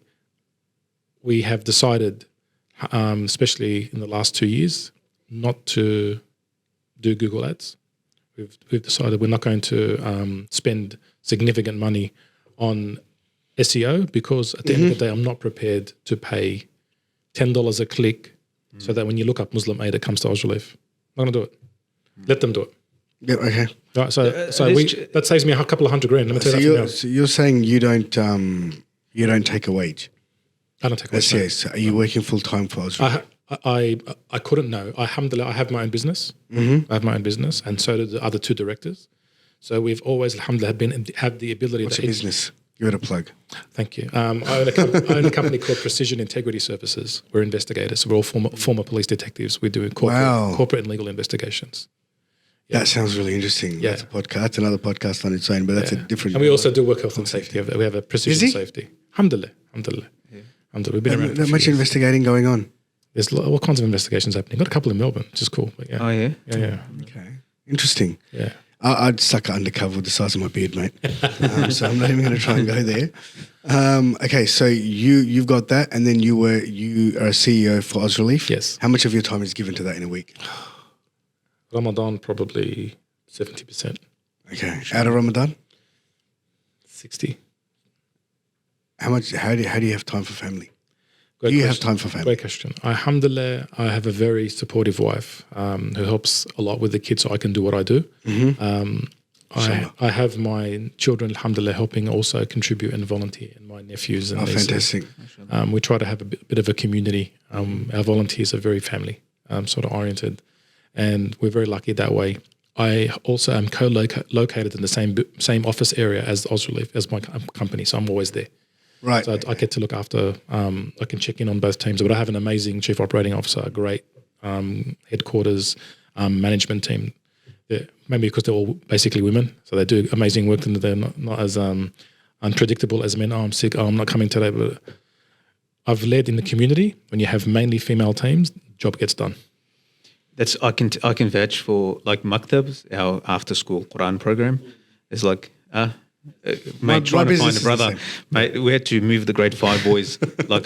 we have decided, especially in the last 2 years, not to do Google ads. We've decided we're not going to spend significant money on SEO because at the end of the day, I'm not prepared to pay $10 a click so that when you look up Muslim Aid, it comes to Ausrelief. I'm not going to do it. Let them do it. Yeah, okay. Right, so that saves me a couple of $100 grand. Let me tell you that. So you're saying you don't take a wage? I don't take a wage. Yes. Are you working full time for Ausrelief? I couldn't know. Alhamdulillah, I have my own business. Mm-hmm. I have my own business, and so do the other two directors. So we've always, alhamdulillah, had the ability What's to your business? Give it a plug. Thank you. I own a company called Precision Integrity Services. We're investigators. We're all former police detectives. We do corporate and legal investigations. Yeah. That sounds really interesting. Yeah. That's a podcast. That's another podcast on its own, but that's a different. And we also do work health and safety. We have a precision safety. Alhamdulillah. Alhamdulillah. We've been around. Not much investigating going on. There's all kinds of investigations happening. Got a couple in Melbourne, which is cool. But yeah. Oh yeah. Yeah. Okay. Interesting. Yeah. I'd suck undercover with the size of my beard, mate. So I'm not even going to try and go there. Okay, so you've got that, and then you are a CEO for Ausrelief. Yes. How much of your time is given to that in a week? Ramadan, probably 70%. Okay. Out of Ramadan? 60. How do you have time for family? Great Do you have question. time for family? Great question. Alhamdulillah, I have a very supportive wife who helps a lot with the kids so I can do what I do. Mm-hmm. I have my children, alhamdulillah, helping also contribute and volunteer, and my nephews and nieces. Fantastic. We try to have a bit of a community. Our volunteers are very family sort of oriented, and we're very lucky that way. I also am co-located in the same office area as Ausrelief, as my company, so I'm always there. Right. So I get to look after, I can check in on both teams, but I have an amazing chief operating officer, a great headquarters management team. Maybe because they're all basically women, so they do amazing work and they're not as unpredictable as men. Oh, I'm sick. Oh, I'm not coming today. But I've led in the community. When you have mainly female teams, job gets done. I can vouch for like maktabs, our after school Quran program. It's like mate, trying to find a brother. Mate, we had to move the grade 5 boys. Like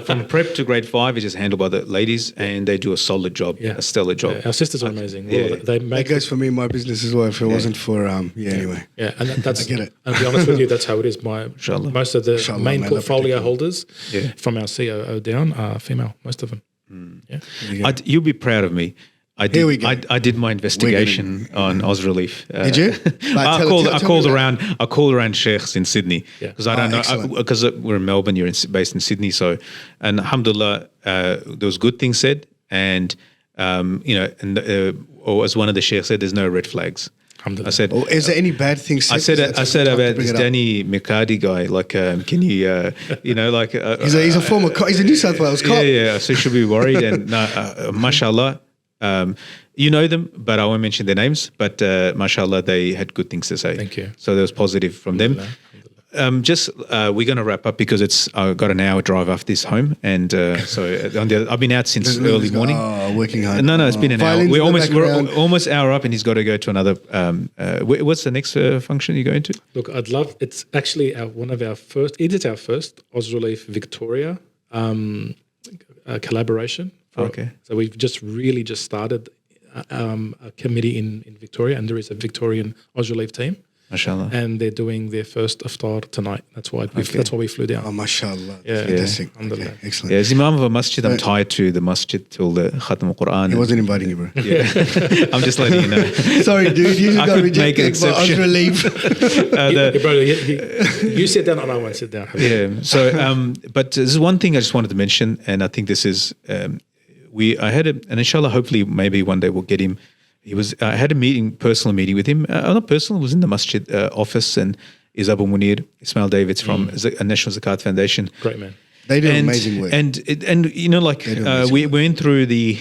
from prep to grade 5 is just handled by the ladies, and they do a solid job, a stellar job. Yeah, our sisters are amazing. Yeah. That goes for me in my business as well. If it wasn't for anyway. Yeah, and that's I get it. And to be honest with you, that's how it is. Most of the main portfolio holders from our COO down are female. Most of them. Yeah. You'll be proud of me. I Here we go. I did my investigation on Ausrelief. Did you? I called around sheikhs in Sydney because I don't know, because we're in Melbourne, you're based in Sydney. So, and alhamdulillah, there was good things said, and or as one of the sheikhs said, there's no red flags. I said, is there any bad things said? I said about this Danny Mikati guy, like, can you, like... he's a former cop. He's a New South Wales cop. Yeah, so should be worried. And mashallah, you know them, but I won't mention their names. But mashallah, they had good things to say. Thank you. So there was positive from them. We're going to wrap up because I've got an hour drive after this home, and so I've been out since early morning. Working hard. No, it's been an hour. We're almost hour up, and he's got to go to another. What's the next function you're going to? Look, it's actually one of our first. It is our first Ausrelief Victoria collaboration. Okay. So we've just started a committee in Victoria, and there is a Victorian Ausrelief team. Mashallah. And they're doing their first iftar tonight. That's why we flew down. Oh, mashallah. Yeah. Fantastic. Okay. Excellent. Yeah, as Imam of a masjid, I'm tied to the masjid till the Khatam al-Quran. He wasn't inviting you, bro. Yeah. I'm just letting you know. Sorry, dude. You just I got could rejected make an exception. You sit down and I won't sit down. Yeah. So, but this is one thing I just wanted to mention, and I think this is, I had and inshallah, hopefully, maybe one day we'll get him. I had a personal meeting with him. Not personal, it was in the Masjid office, and is Abu Munir, Ismail Davids from a National Zakat Foundation. Great man. They do amazing work. And we went through the,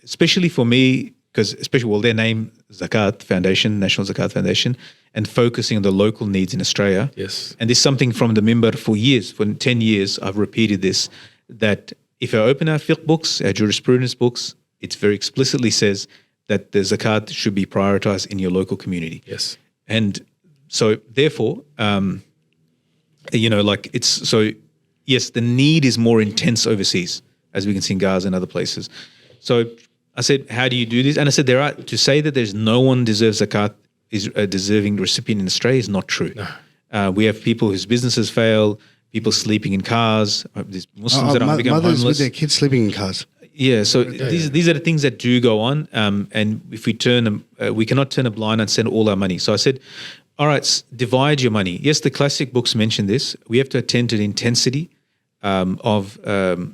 especially for me, because their name, Zakat Foundation, National Zakat Foundation, and focusing on the local needs in Australia. Yes. And this is something from the member for 10 years, I've repeated this, that if I open our fiqh books, our jurisprudence books, it very explicitly says that the zakat should be prioritized in your local community. Yes. And so therefore, yes, the need is more intense overseas, as we can see in Gaza and other places. So I said, how do you do this? And I said, to say that there's no one deserves zakat, is a deserving recipient in Australia is not true. No. We have people whose businesses fail, people sleeping in cars, there's Muslims that are becoming homeless. Mothers with their kids sleeping in cars. Yeah, so these are the things that do go on, and if we we cannot turn a blind eye and send all our money. So I said, all right, divide your money. Yes, the classic books mention this. We have to attend to the intensity of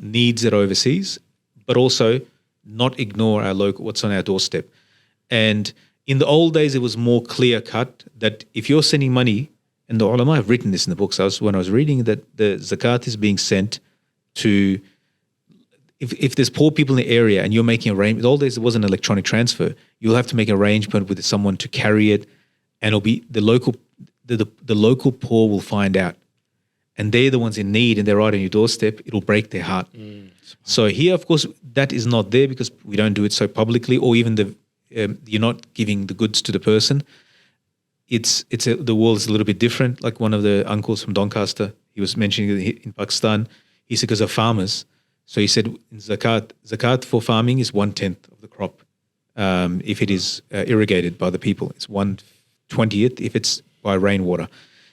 needs that are overseas, but also not ignore our local, what's on our doorstep. And in the old days, it was more clear cut that if you're sending money, and the ulama have written this in the books. When I was reading that the zakat is being sent to, if there's poor people in the area and you're making arrangements, in the old days it wasn't an electronic transfer. You'll have to make an arrangement with someone to carry it, and it'll be the local poor will find out, and they're the ones in need, and they're right on your doorstep. It'll break their heart. So here, of course, that is not there because we don't do it so publicly, or even you're not giving the goods to the person. The world is a little bit different. Like one of the uncles from Doncaster, he was mentioning in Pakistan, he said because of farmers. So he said in zakat for farming is 1/10 of the crop. If it is irrigated by the people, it's 1/20th if it's by rainwater.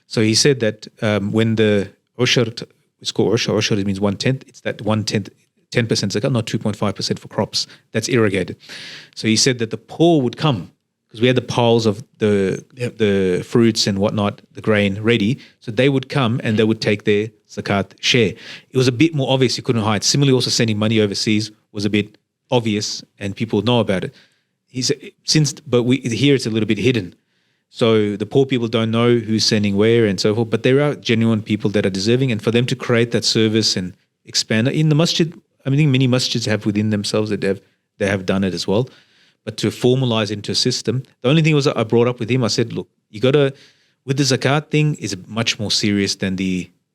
So he said that when the ushur, it's called ushur, it means 1/10. It's that 1/10, 10% zakat, not 2.5% for crops. That's irrigated. So he said that the poor would come, because we had the piles of the fruits and whatnot, the grain ready. So they would come and they would take their zakat share. It was a bit more obvious. You couldn't hide. Similarly, also sending money overseas was a bit obvious and people would know about it. He said, here it's a little bit hidden. So the poor people don't know who's sending where and so forth. But there are genuine people that are deserving. And for them to create that service and expand it in the masjid, I think many masjids have within themselves that they have done it as well. But to formalize into a system, the only thing was I brought up with him, I said, look, you got to, with the zakat thing is much more serious than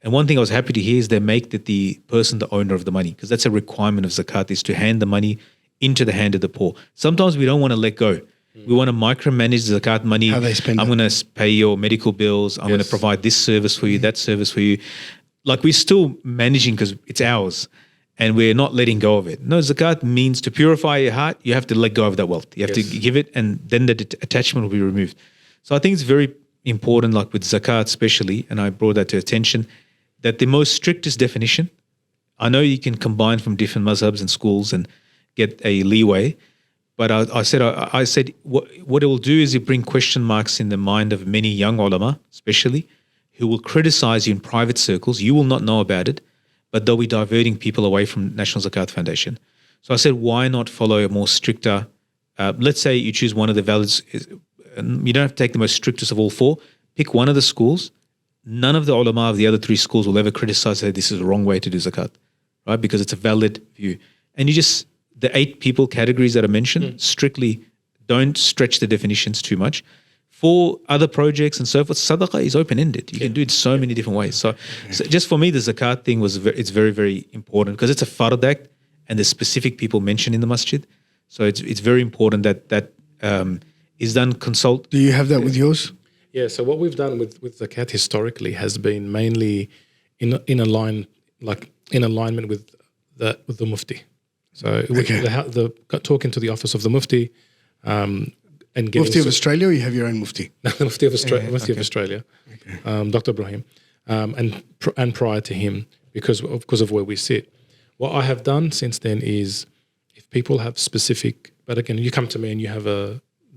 and one thing I was happy to hear is they make that the person the owner of the money, because that's a requirement of zakat, is to hand the money into the hand of the poor. Sometimes we don't want to let go. We want to micromanage the zakat money. How they spend I'm going to pay your medical bills. I'm going to provide this service for you, that service for you. Like we're still managing because it's ours. And we're not letting go of it. No, zakat means to purify your heart, you have to let go of that wealth. You have to give it, and then the attachment will be removed. So I think it's very important, like with zakat especially, and I brought that to attention, that the most strictest definition, I know you can combine from different mazhabs and schools and get a leeway, but I said what it will do is it bring question marks in the mind of many young ulama, especially, who will criticize you in private circles. You will not know about it, but they'll be diverting people away from National Zakat Foundation. So I said, why not follow a more stricter, let's say you choose one of the values, you don't have to take the most strictest of all four, pick one of the schools. None of the ulama of the other three schools will ever criticize that this is the wrong way to do zakat, right? Because it's a valid view. And the 8 people categories that I mentioned, strictly don't stretch the definitions too much. For other projects and so forth, sadaqah is open-ended. You can do it so many different ways. So just for me, the zakat thing it's very, very important because it's a fard act and there's specific people mentioned in the masjid. So it's very important that is done consult. Do you have that with yours? Yeah, so what we've done with zakat historically has been mainly in alignment with the mufti. So talking to the office of the mufti, and Mufti of Australia, or you have your own mufti? The Mufti of Australia, of Australia, Dr. Ibrahim, and prior to him, because of where we sit. What I have done since then is, if people have specific, but again, you come to me and you have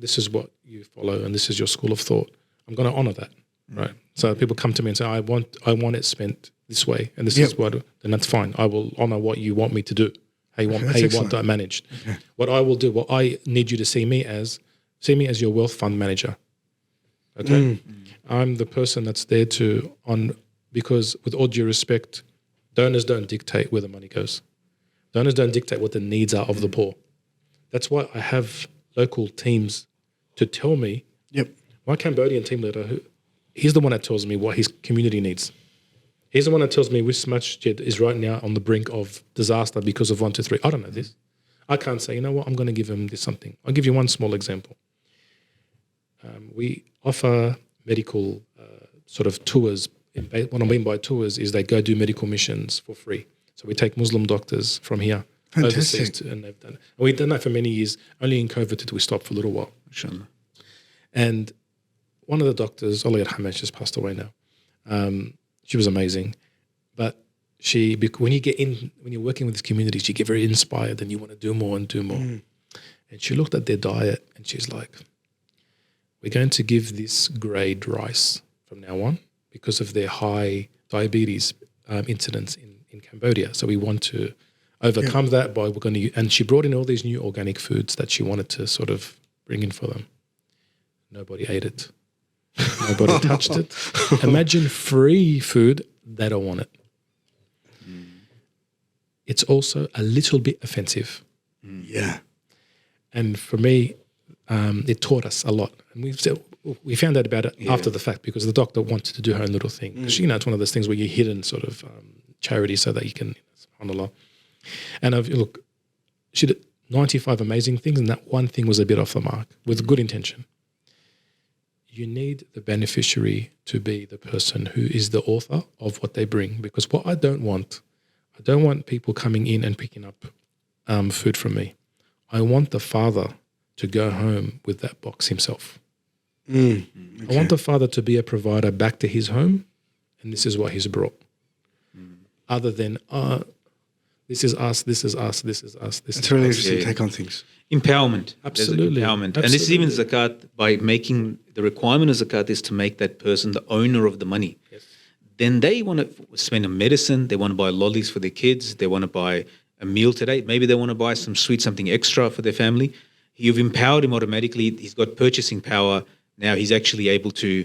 this is what you follow and this is your school of thought, I'm going to honor that, right? So people come to me and say, I want it spent this way, and this is what, then that's fine. I will honor what you want me to do, how you want that managed. Okay. What I will do, what I need you to see me as your wealth fund manager. Okay? I'm the person that's there because with all due respect, donors don't dictate where the money goes. Donors don't dictate what the needs are of the poor. That's why I have local teams to tell me. My Cambodian team leader, he's the one that tells me what his community needs. He's the one that tells me which masjid is right now on the brink of disaster because of 1, 2, 3. I don't know this. I can't say, you know what, I'm going to give him this something. I'll give you one small example. We offer medical sort of tours. What I mean by tours is they go do medical missions for free. So we take Muslim doctors from here overseas, and they've done it. And we've done that for many years. Only in COVID did we stop for a little while. Inshallah. And one of the doctors, Allah yarhamah, just passed away now. She was amazing, but when you're working with this community, you get very inspired and you want to do more and do more. And she looked at their diet and she's like, we're going to give this grade rice from now on because of their high diabetes incidence in Cambodia. So we want to overcome that by and she brought in all these new organic foods that she wanted to sort of bring in for them. Nobody ate it. Nobody touched it. Imagine free food, they don't want it. It's also a little bit offensive. Yeah. And for me, it taught us a lot. And we found out about it after the fact because the doctor wanted to do her own little thing. Because, it's one of those things where you hidden sort of charity so that you can, subhanAllah. And look, she did 95 amazing things, and that one thing was a bit off the mark with good intention. You need the beneficiary to be the person who is the author of what they bring. Because what I don't want people coming in and picking up food from me. I want the father to go home with that box himself. Okay. I want the father to be a provider back to his home, and this is what he's brought. Other than, this is us, this is us, this is us. It's a really interesting take on things. Empowerment. Absolutely. Empowerment. And this is even zakat, by making the requirement of zakat is to make that person the owner of the money. Yes. Then they want to spend on medicine, they want to buy lollies for their kids, they want to buy a meal today, maybe they want to buy something extra for their family. You've empowered him automatically, he's got purchasing power, now he's actually able to,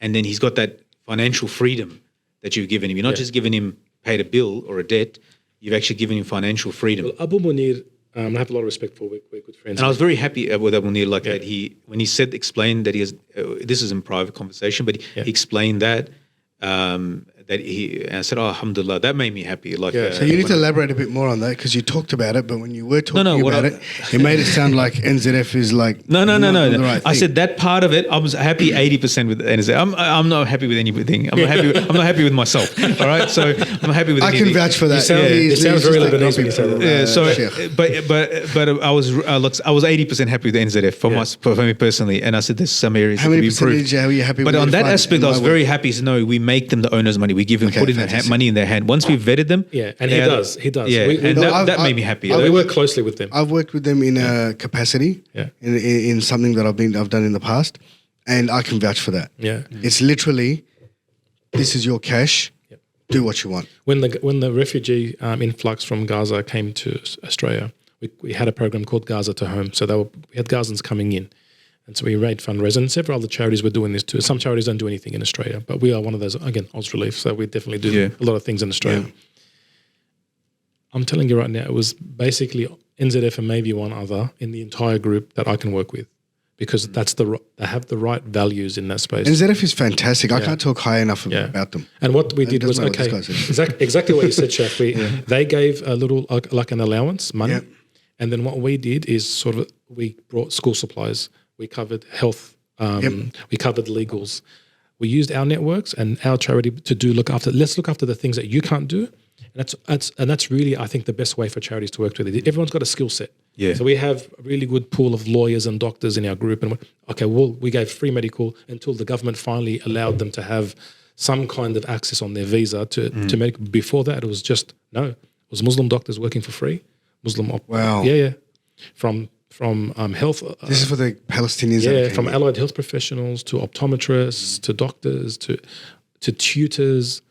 and then he's got that financial freedom that you've given him. You're not just giving him paid a bill or a debt, you've actually given him financial freedom. Well, Abu Munir, I have a lot of respect for, we're good friends. And I was very happy with Abu Munir that when he explained that he has, this is in private conversation, but he explained that, and I said, oh, alhamdulillah, that made me happy. So you need to elaborate a bit more on that because you talked about it, but when you were talking about it, it made it sound like NZF is like no. Right I said that part of it, I was happy 80% with NZF. I'm not happy with anything. I'm not happy with myself. All right, so I'm happy with. I can vouch for that. It sounds very Lebanese when you say that. But I was 80% happy with NZF for me personally, and I said there's some areas. How many percentage are you happy with? But on that aspect, I was very happy to know we make them the owners of money. We give them, put in money in their hand. Once we've vetted them. Yeah, and he does. Yeah, that made me happy. We work closely with them. I've worked with them in a capacity, in something that I've done in the past, and I can vouch for that. Yeah. It's literally, this is your cash, do what you want. When the refugee influx from Gaza came to Australia, we had a program called Gaza to Home. So we had Gazans coming in. And so we raised fundraisers, and several other charities were doing this too. Some charities don't do anything in Australia, but we are one of those, again, Ausrelief, so we definitely do a lot of things in Australia. Yeah. I'm telling you right now, it was basically NZF and maybe one other in the entire group that I can work with because they have the right values in that space. NZF is fantastic. I can't talk high enough about them. And what we did was, exactly what you said, Chef. They gave a little, like an allowance, money, and then what we did is we brought school supplies. We covered health. We covered legals. We used our networks and our charity to look after. Let's look after the things that you can't do, and that's really, I think, the best way for charities to work together. Everyone's got a skill set. Yeah. So we have a really good pool of lawyers and doctors in our group, and we gave free medical until the government finally allowed them to have some kind of access on their visa to medical. Before that, it was just it was Muslim doctors working for free. Wow. Yeah. From health. This is for the Palestinians. From allied health professionals to optometrists to doctors to tutors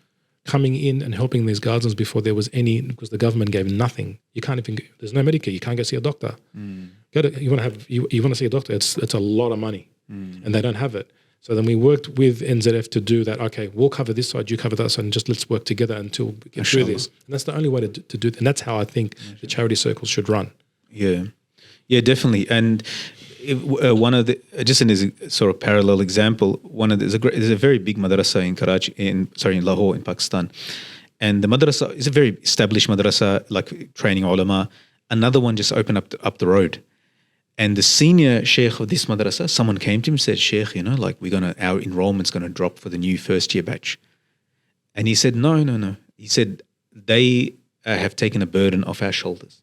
coming in and helping these Gazans before there was any, because the government gave nothing. You can't even. There's no Medicare. You can't go see a doctor. You want to see a doctor. It's a lot of money, and they don't have it. So then we worked with NZF to do that. Okay, we'll cover this side, you cover that side, and just let's work together until we get through this. And that's the only way to do it. And that's how I think the charity circles should run. Yeah, definitely. And one of the, just in a sort of parallel example, there's a very big madrasa in Lahore in Pakistan, and the madrasa is a very established madrasa, like training ulama. Another one just opened up the road, and the senior sheikh of this madrasa, someone came to him and said, "Sheikh, our enrollment's going to drop for the new first year batch," and he said, "No." He said they have taken a burden off our shoulders.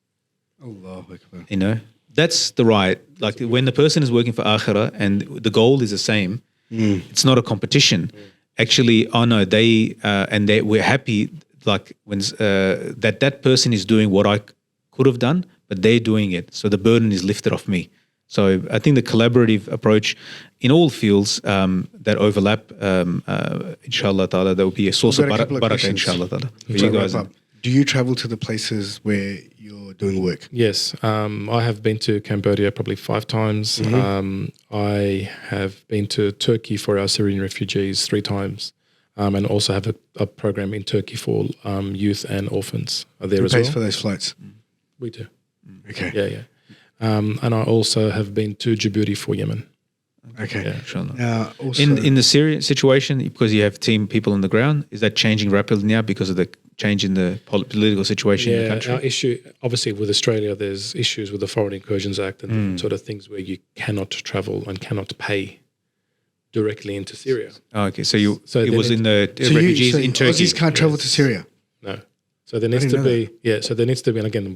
Allahu Akbar. That's the right, like when the person is working for akhirah and the goal is the same, it's not a competition. Actually, we're happy, like when that person is doing what I could have done, but they're doing it. So the burden is lifted off me. So I think the collaborative approach in all fields that overlap, inshallah ta'ala, there will be a source of barakah, inshallah ta'ala. For you guys. Do you travel to the places where you're doing work? Yes, I have been to Cambodia probably 5 times. I have been to Turkey for our Syrian refugees 3 times, and also have a program in Turkey for youth and orphans there Who as pays well. for those flights? We do. Okay. Yeah. And I also have been to Djibouti for Yemen. Okay. Yeah. Inshallah. Now, also, In the Syrian situation, because you have team people on the ground, is that changing rapidly now because of the change in the political situation in the country? Our issue, obviously, with Australia, there's issues with the Foreign Incursions Act and sort of things where you cannot travel and cannot pay directly into Syria. Oh, okay, so So it then was it- in the refugees in Turkey. Aussies can't travel to Syria. No. So there needs to didn't know be, so there needs to be, and again,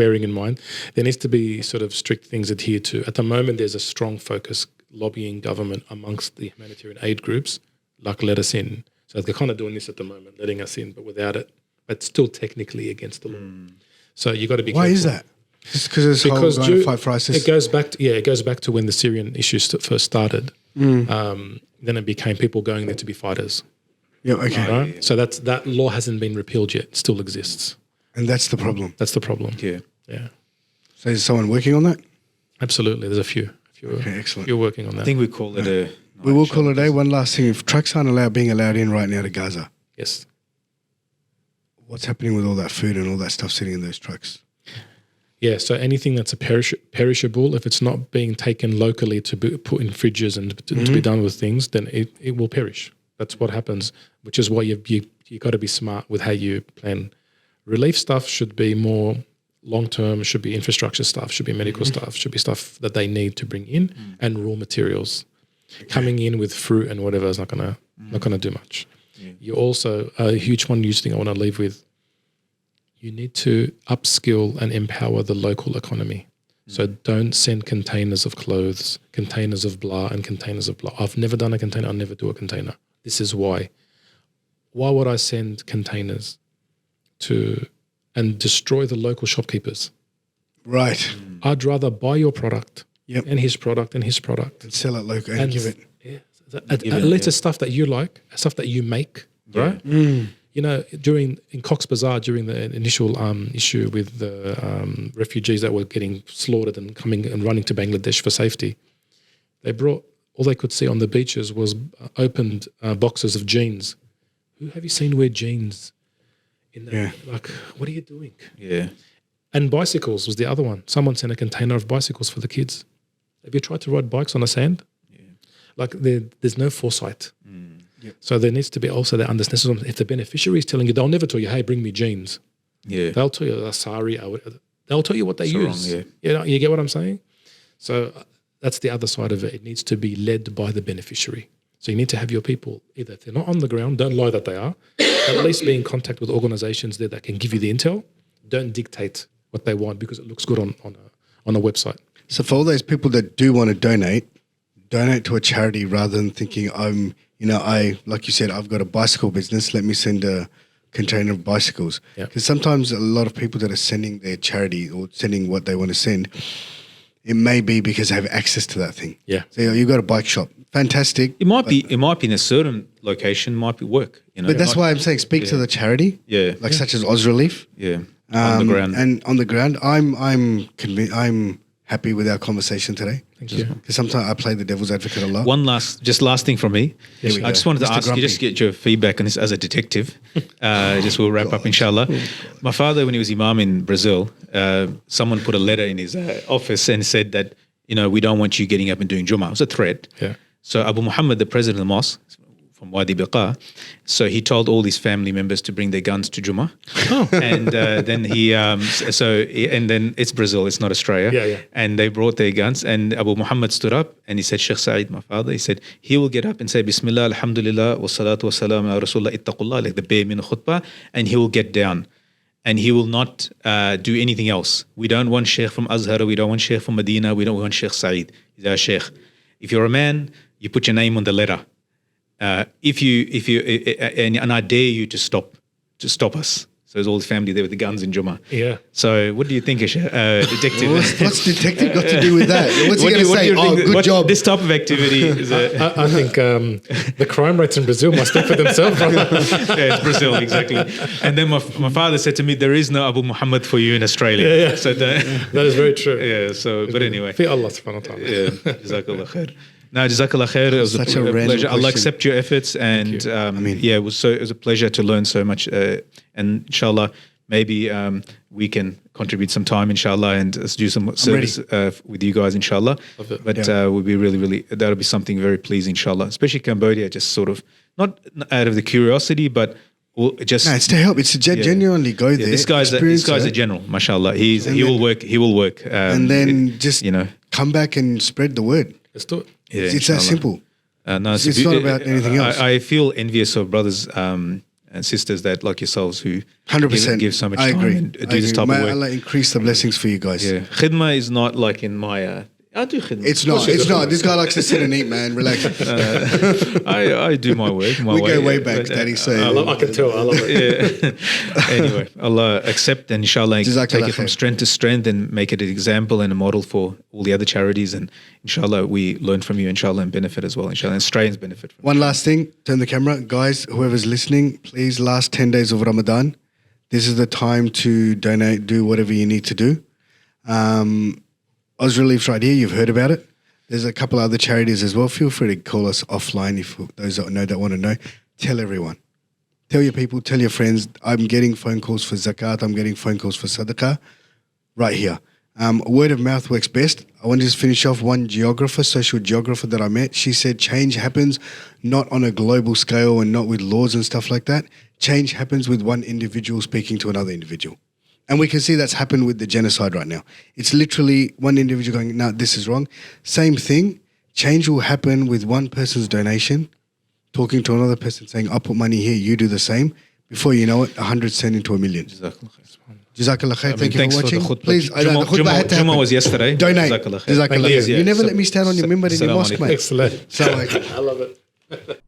bearing in mind, there needs to be sort of strict things adhered to. At the moment, there's a strong focus lobbying government amongst the humanitarian aid groups, like let us in. So they're kind of doing this at the moment, letting us in, but without it, but still technically against the law. So you got to be Why careful. is that? Just because this whole going to fight for ISIS? it goes back to it goes back to when the Syrian issue first started. Then it became people going there to be fighters. Yeah, okay. Right? So that law hasn't been repealed yet; it still exists. And that's the problem. That's the problem. Yeah. Yeah, So is someone working on that? absolutely. There's a few. Okay, excellent. You're working on that. I think we call it a. We will call it a day. One last thing. If trucks aren't being allowed in right now to Gaza, Yes. what's happening with all that food and all that stuff sitting in those trucks? Yeah. So anything that's a perishable, if it's not being taken locally to be put in fridges and to be done with things, then it will perish. That's what happens. Which is why you got to be smart with how you plan. Relief stuff should be more long term. Should be infrastructure stuff. Should be medical stuff. Should be stuff that they need to bring in, and raw materials. Coming in with fruit and whatever is not gonna do much. You also a huge thing I want to leave with. You need to upskill and empower the local economy. So don't send containers of clothes, containers of blah, and containers of blah. I've never done a container. I'll never do a container. This is why. Why would I send containers to and destroy the local shopkeepers? Right. I'd rather buy your product Yep. and his product and his product. And sell it local and give it. At least it's stuff that you like, stuff that you make, right? You know, in Cox's Bazar, during the initial issue with the refugees that were getting slaughtered and coming and running to Bangladesh for safety, they brought, all they could see on the beaches was opened boxes of jeans. Who have you seen wear jeans? Like, what are you doing? Yeah. And bicycles was the other one. Someone sent a container of bicycles for the kids. Have you tried to ride bikes on the sand? Like there's no foresight. So there needs to be also that understanding. If the beneficiary is telling you, they'll never tell you, hey, bring me jeans. Yeah. They'll tell you, sorry. They'll tell you what they use. wrong, You get what I'm saying? So that's the other side of it. It needs to be led by the beneficiary. So you need to have your people, either if they're not on the ground, don't lie that they are, at least be in contact with organizations there that can give you the intel. Don't dictate what they want because it looks good on a website. So for all those people that do want to donate to a charity rather than thinking like you said, I've got a bicycle business. Let me send a container of bicycles. Because sometimes a lot of people that are sending their charity or sending what they want to send, it may be because they have access to that thing. Yeah. So you've got a bike shop. Fantastic. It might be in a certain location, might be work. But that's why I'm saying speak to the charity. Yeah. Like such as Ausrelief. Yeah. On the ground. And on the ground, I'm happy with our conversation today. Thank you. Because sometimes I play the devil's advocate a lot. One last thing from me. we I go. just wanted to Mr. ask Grumpy. you, just get your feedback on this as a detective. We'll wrap up, inshallah. My father, when he was imam in Brazil, someone put a letter in his office and said that, we don't want you getting up and doing Jummah. It was a threat. Yeah. So Abu Muhammad, the president of the mosque, from Wadi Biqa, so he told all his family members to bring their guns to Jummah. And then it's Brazil, it's not Australia. Yeah. And they brought their guns, and Abu Muhammad stood up and he said, Sheikh Saeed, my father, he said, he will get up and say, Bismillah, Alhamdulillah, wa salatu wa salam ala Rasulullah, ittaqullah, like the bare minute khutbah, and he will get down. And he will not do anything else. We don't want Sheikh from Azhar, we don't want Sheikh from Medina, we don't want Sheikh Saeed. He's our Sheikh. If you're a man, you put your name on the letter. And I dare you to stop us. So there's all the family there with the guns in Jummah. Yeah. So what do you think, detective? What's detective got to do with that? What's he going to say? Oh, good job. This type of activity is I think the crime rates in Brazil must speak for themselves. yeah, it's Brazil, exactly. And then my father said to me, there is no Abu Muhammad for you in Australia. Yeah. So that is very true. yeah, so, but anyway. Fi Allah subhanahu wa ta'ala. Yeah, Jazakallah khair. No, Jazakallah khair. It was Such a a random pleasure. Allah question. accept your efforts, and yeah, it was a pleasure to learn so much. And inshallah, maybe we can contribute some time, inshallah, and do some service with you guys, inshallah. But would be really that'll be something very pleasing, inshallah. Especially Cambodia, just sort of not out of the curiosity, but just No, it's to help. It's to genuinely go there. This guy's a general, mashallah. He will work. And then just come back and spread the word. Let's do it. Yeah, It's that simple. No, It's not about anything else. I feel envious of brothers and sisters that like yourselves who 100%. give so much I time agree. and do this type May of work. Allah increase the blessings for you guys. Yeah, khidmah is not like in my. I do khidmah. It's not. This guy likes to sit and eat, man. Relax. I do my work. We go way back, Daddy. So I can tell. I love it. Yeah. Anyway, Allah accept and inshallah Jazakallah take it from khair. strength to strength and make it an example and a model for all the other charities. And inshallah, we learn from you, inshallah, and benefit as well. Inshallah, and Australians benefit from it. one last thing. Turn the camera, guys. Whoever's listening, please. Last 10 days of Ramadan. This is the time to donate. Do whatever you need to do. Ausrelief's right here. You've heard about it. There's a couple other charities as well. Feel free to call us offline if those that want to know. Tell everyone. Tell your people. Tell your friends. I'm getting phone calls for Zakat. I'm getting phone calls for Sadaqah. Right here. Word of mouth works best. I want to just finish off one social geographer that I met. She said change happens not on a global scale and not with laws and stuff like that. Change happens with one individual speaking to another individual. And we can see that's happened with the genocide right now. It's literally one individual going, no, this is wrong. Same thing. Change will happen with one person's donation, talking to another person saying, I'll put money here, you do the same. Before you know it, 100 sent into 1 million. Jazakallah khair. Thank you for watching. Please, Jummah was yesterday. Donate. Jazakallah khair. Jazakallah khair. Yeah. You never let me stand on your mimbar in your Assalamu mosque, alaikum. mate. Excellent. Assalamu alaikum. I love it.